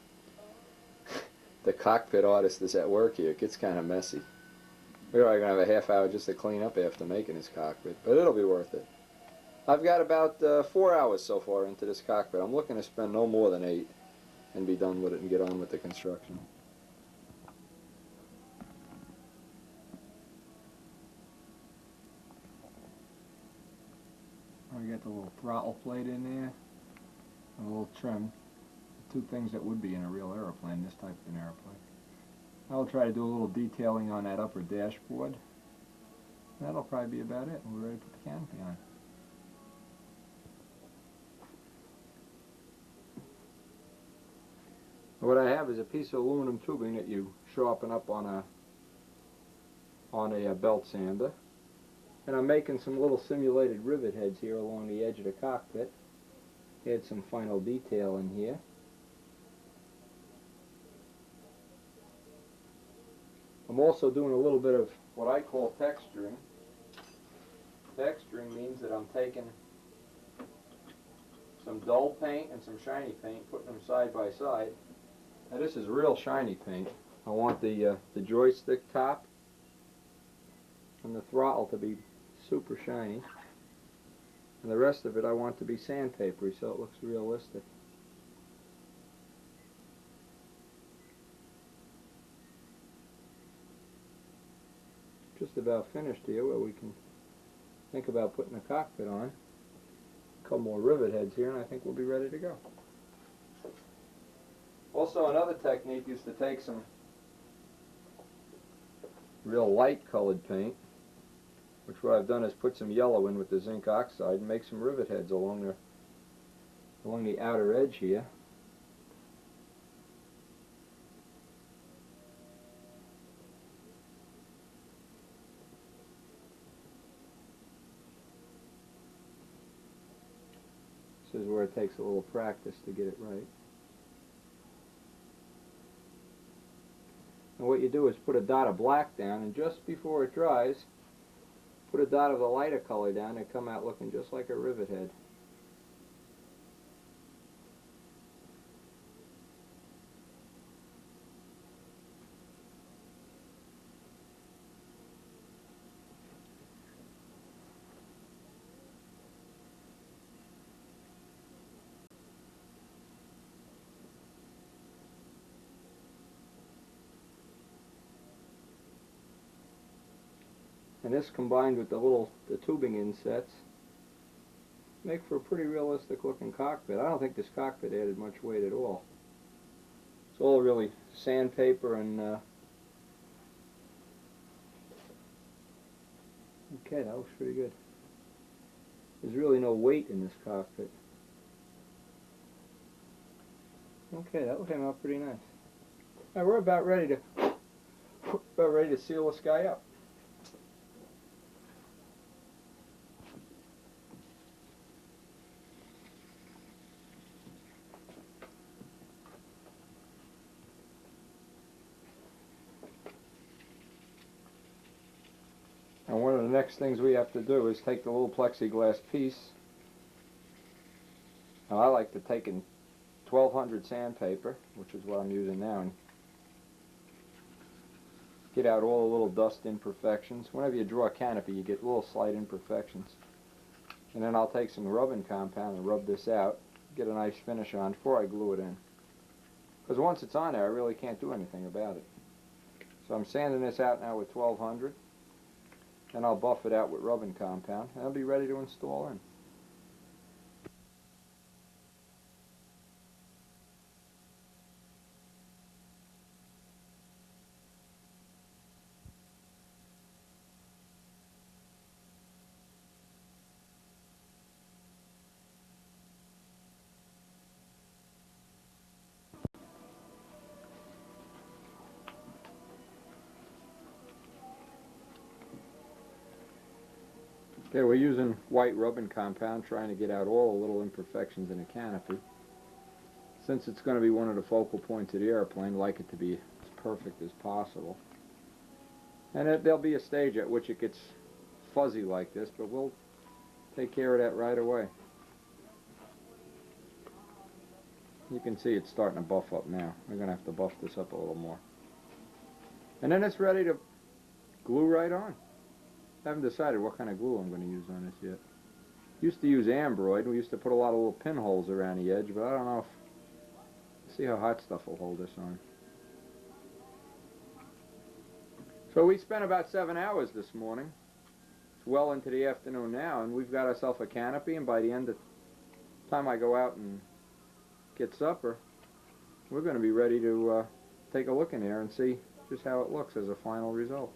cockpit artist is at work here. It gets kind of messy. We're probably going to have a half hour just to clean up after making this cockpit, but it'll be worth it. I've got about 4 hours so far into this cockpit. I'm looking to spend no more than 8 and be done with it and get on with the construction. We got the little throttle plate in there, and a little trim. Two things that would be in a real airplane, this type of an airplane. I'll try to do a little detailing on that upper dashboard. That'll probably be about it. We're ready to put the canopy on. What I have is a piece of aluminum tubing that you sharpen up on a belt sander, and I'm making some little simulated rivet heads here along the edge of the cockpit. Add some final detail in here. I'm also doing a little bit of what I call texturing. Texturing means that I'm taking some dull paint and some shiny paint, putting them side by side. Now this is real shiny paint. I want the joystick top and the throttle to be super shiny, and the rest of it I want to be sandpapery so it looks realistic. Just about finished here, where we can think about putting a cockpit on. A couple more rivet heads here and I think we'll be ready to go. Also, another technique is to take some real light colored paint, which what I've done is put some yellow in with the zinc oxide and make some rivet heads along the outer edge here. This is where it takes a little practice to get it right. And what you do is put a dot of black down, and just before it dries, put a dot of the lighter color down and come out looking just like a rivet head. And this combined with the tubing insets make for a pretty realistic looking cockpit. I don't think this cockpit added much weight at all. It's all really sandpaper and okay, that looks pretty good. There's really no weight in this cockpit. Okay, that came out pretty nice. Alright, we're about ready to seal this guy up. And one of the next things we have to do is take the little plexiglass piece. Now I like to take in 1200 sandpaper, which is what I'm using now, and get out all the little dust imperfections. Whenever you draw a canopy, you get little slight imperfections. And then I'll take some rubbing compound and rub this out, get a nice finish on before I glue it in. Because once it's on there, I really can't do anything about it. So I'm sanding this out now with 1200. Then I'll buff it out with rubbing compound, and I'll be ready to install in. Okay, we're using white rubbing compound, trying to get out all the little imperfections in the canopy. Since it's going to be one of the focal points of the airplane, I'd like it to be as perfect as possible. And there'll be a stage at which it gets fuzzy like this, but we'll take care of that right away. You can see it's starting to buff up now. We're going to have to buff this up a little more. And then it's ready to glue right on. I haven't decided what kind of glue I'm going to use on this yet. Used to use ambroid. We used to put a lot of little pinholes around the edge, but I don't know if... See how hot stuff will hold this on. So we spent about 7 hours this morning. It's well into the afternoon now, and we've got ourselves a canopy, and by the end of the time I go out and get supper, we're going to be ready to take a look in there and see just how it looks as a final result.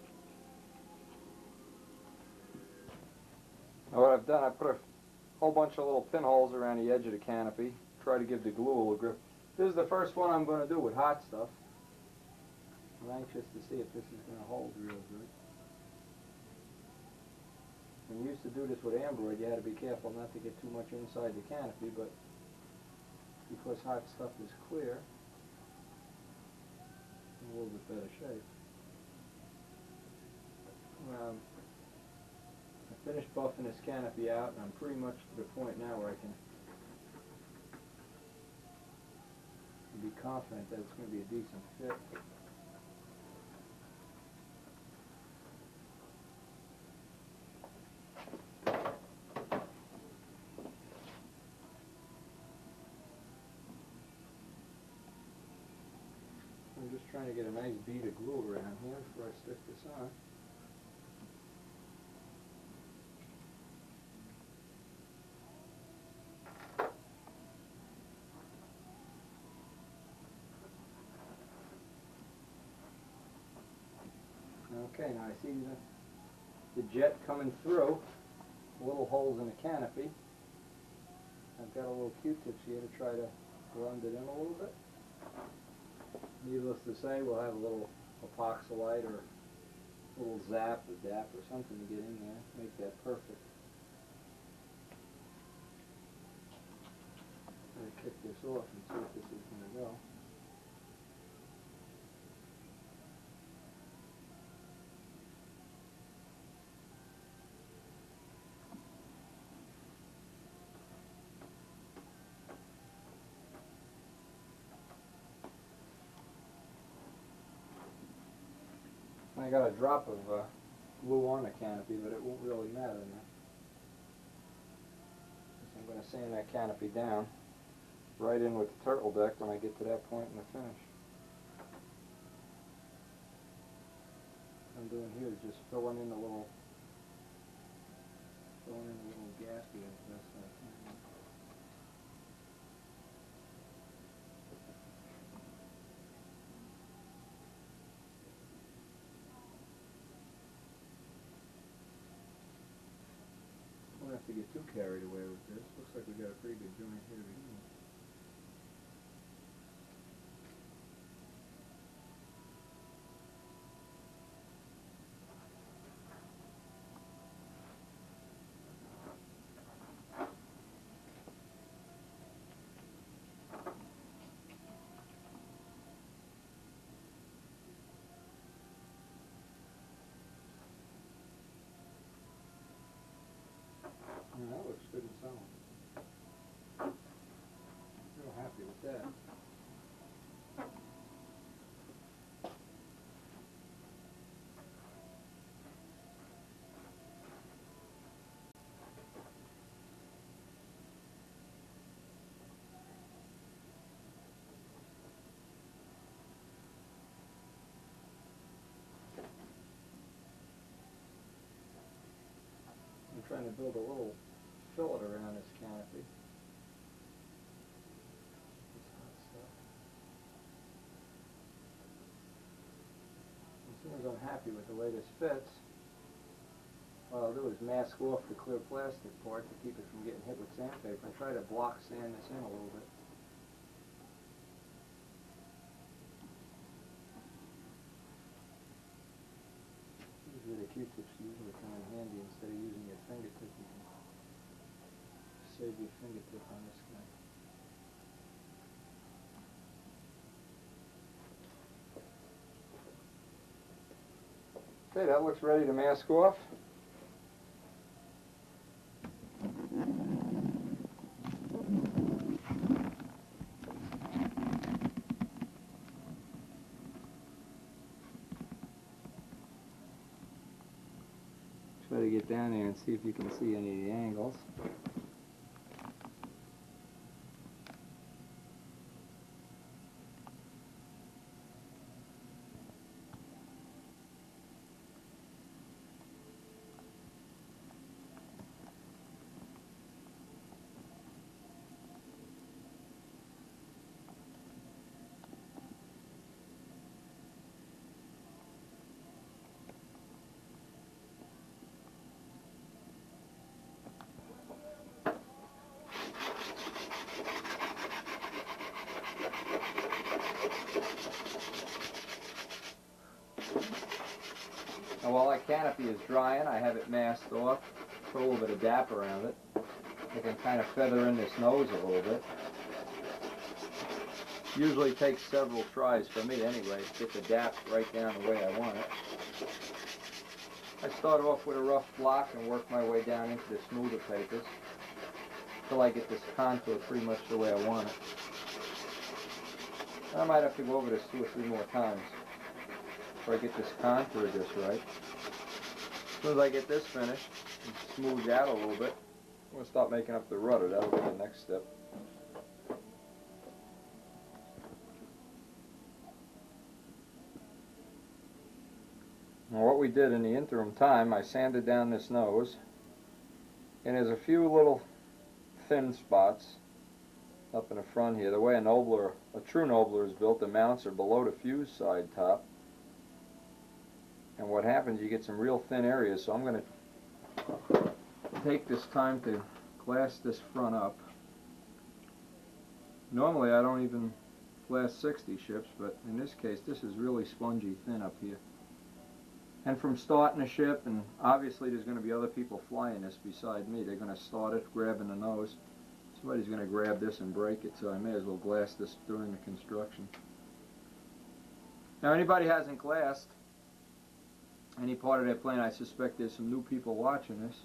Now what I've done, I put a whole bunch of little pinholes around the edge of the canopy, try to give the glue a little grip. This is the first one I'm going to do with hot stuff. I'm anxious to see if this is going to hold real good. When you used to do this with ambroid, you had to be careful not to get too much inside the canopy, but because hot stuff is clear, it's in a little bit better shape. I finished buffing this canopy out, and I'm pretty much to the point now where I can be confident that it's going to be a decent fit. I'm just trying to get a nice bead of glue around here before I stick this on. Okay, now I see the jet coming through, little holes in the canopy. I've got a little Q-tips here to try to blend it in a little bit. Needless to say, we'll have a little epoxylite or a little zap or dap or something to get in there, make that perfect. I'm going to kick this off and see if this is going to go. I got a drop of glue on the canopy, but it won't really matter now. So I'm going to sand that canopy down right in with the turtle deck when I get to that point in the finish. What I'm doing here is just filling in the little Throwing in a little gasket as best I can. Don't have to get too carried away with this. Looks like we got a pretty good joint here to begin with. Yeah, that looks good and solid. Real happy with that. I'm trying to build a little fillet around this canopy. This hot stuff. As soon as I'm happy with the way this fits, what I'll do is mask off the clear plastic part to keep it from getting hit with sandpaper and try to block sand this in a little bit. Usually the Q-tips usually come in handy instead of using your fingertip. You can save your fingertip on this guy. Okay, that looks ready to mask off. Try to get down there and see if you can see any of the angles. Now while that canopy is drying, I have it masked off, put a little bit of DAP around it. I can kind of feather in this nose a little bit. Usually takes several tries for me anyway to get the DAP right down the way I want it. I start off with a rough block and work my way down into the smoother papers until I get this contour pretty much the way I want it. I might have to go over this 2 or 3 more times before I get this contour just right. As soon as I get this finished and smoothed out a little bit, I'm going to start making up the rudder. That'll be the next step. Now what we did in the interim time, I sanded down this nose, and there's a few little thin spots up in the front here. The way a true Nobler is built, the mounts are below the fuse side top. And what happens, you get some real thin areas, so I'm going to take this time to glass this front up. Normally I don't even glass 60 ships, but in this case this is really spongy thin up here. And from starting a ship, and obviously there's going to be other people flying this beside me, they're going to start it, grabbing the nose. Somebody's going to grab this and break it, so I may as well glass this during the construction. Now anybody hasn't glassed any part of their plane, I suspect there's some new people watching this.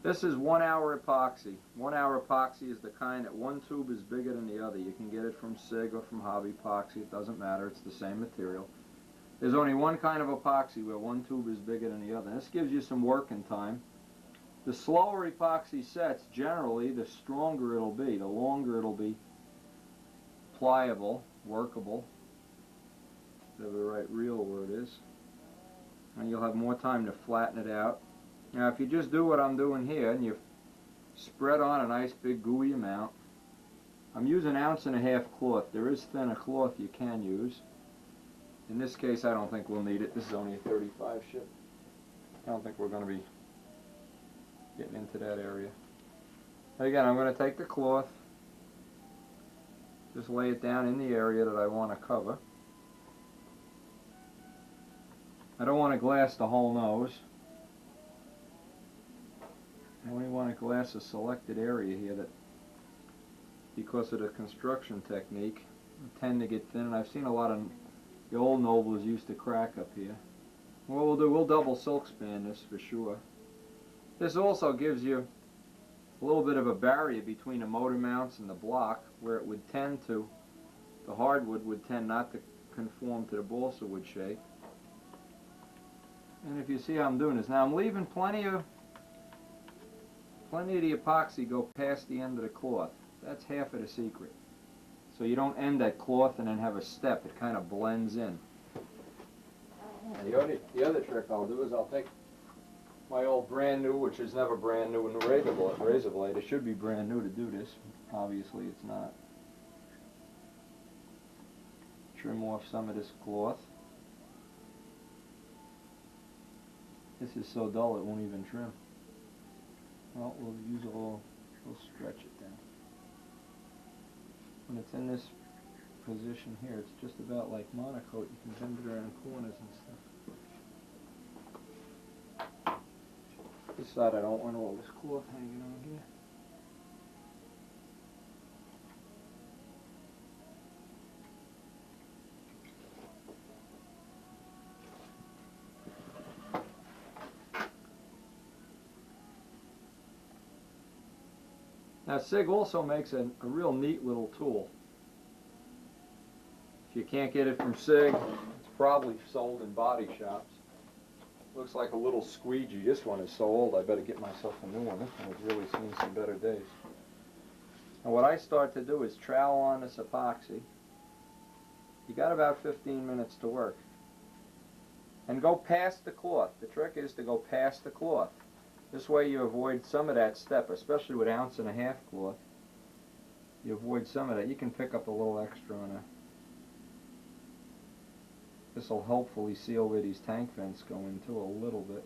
This is 1 hour epoxy. 1 hour epoxy is the kind that one tube is bigger than the other. You can get it from SIG or from Hobby Epoxy, it doesn't matter, it's the same material. There's only one kind of epoxy where one tube is bigger than the other. This gives you some working time. The slower epoxy sets, generally, the stronger it'll be. The longer it'll be pliable, workable, whatever the right real word is. And you'll have more time to flatten it out Now if you just do what I'm doing here and you spread on a nice big gooey amount, I'm using 1.5 ounce cloth. There is thinner cloth you can use. In this case I don't think we'll need it. This is only a 35 ship. I don't think we're going to be getting into that area. Again, I'm going to take the cloth, just lay it down in the area that I want to cover. I don't want to glass the whole nose. I only want to glass a selected area here that, because of the construction technique, tend to get thin, and I've seen a lot of the old Nobles used to crack up here. What we'll do, we'll double silk span this for sure. This also gives you a little bit of a barrier between the motor mounts and the block, where it would tend to, the hardwood would tend not to conform to the balsa wood shape. And if you see how I'm doing this, now I'm leaving plenty of the epoxy go past the end of the cloth. That's half of the secret. So you don't end that cloth and then have a step. It kind of blends in. The other trick I'll do is I'll take my old brand new, which is never brand new, in the razor blade. It should be brand new to do this. Obviously it's not. Trim off some of this cloth. This is so dull it won't even trim. Well, we'll use a little, we'll stretch it down. When it's in this position here, it's just about like monocoat. You can bend it around corners and stuff. This side I don't want all this cloth hanging on here. Now SIG also makes a real neat little tool. If you can't get it from SIG, it's probably sold in body shops. Looks like a little squeegee. This one is so old I better get myself a new one. This one has really seen some better days. And what I start to do is trowel on this epoxy. You got about 15 minutes to work. And go past the cloth. The trick is to go past the cloth. This way you avoid some of that step, especially with 1.5 ounce cloth. You avoid some of that. You can pick up a little extra on a... This will hopefully seal where these tank vents go into a little bit.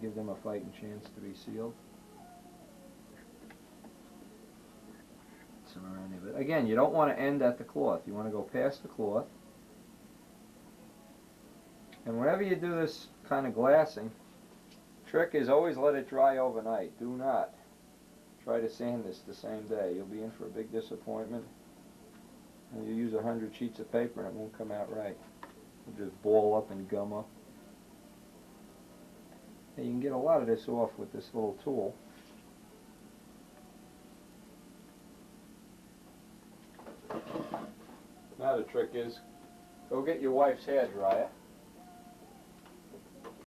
Give them a fighting chance to be sealed. Some around there. But again, you don't want to end at the cloth. You want to go past the cloth. And whenever you do this kind of glassing, trick is always let it dry overnight. Do not try to sand this the same day. You'll be in for a big disappointment. And you use 100 sheets of paper and it won't come out right. It'll just ball up and gum up. And you can get a lot of this off with this little tool. Now the trick is, go get your wife's hair dryer.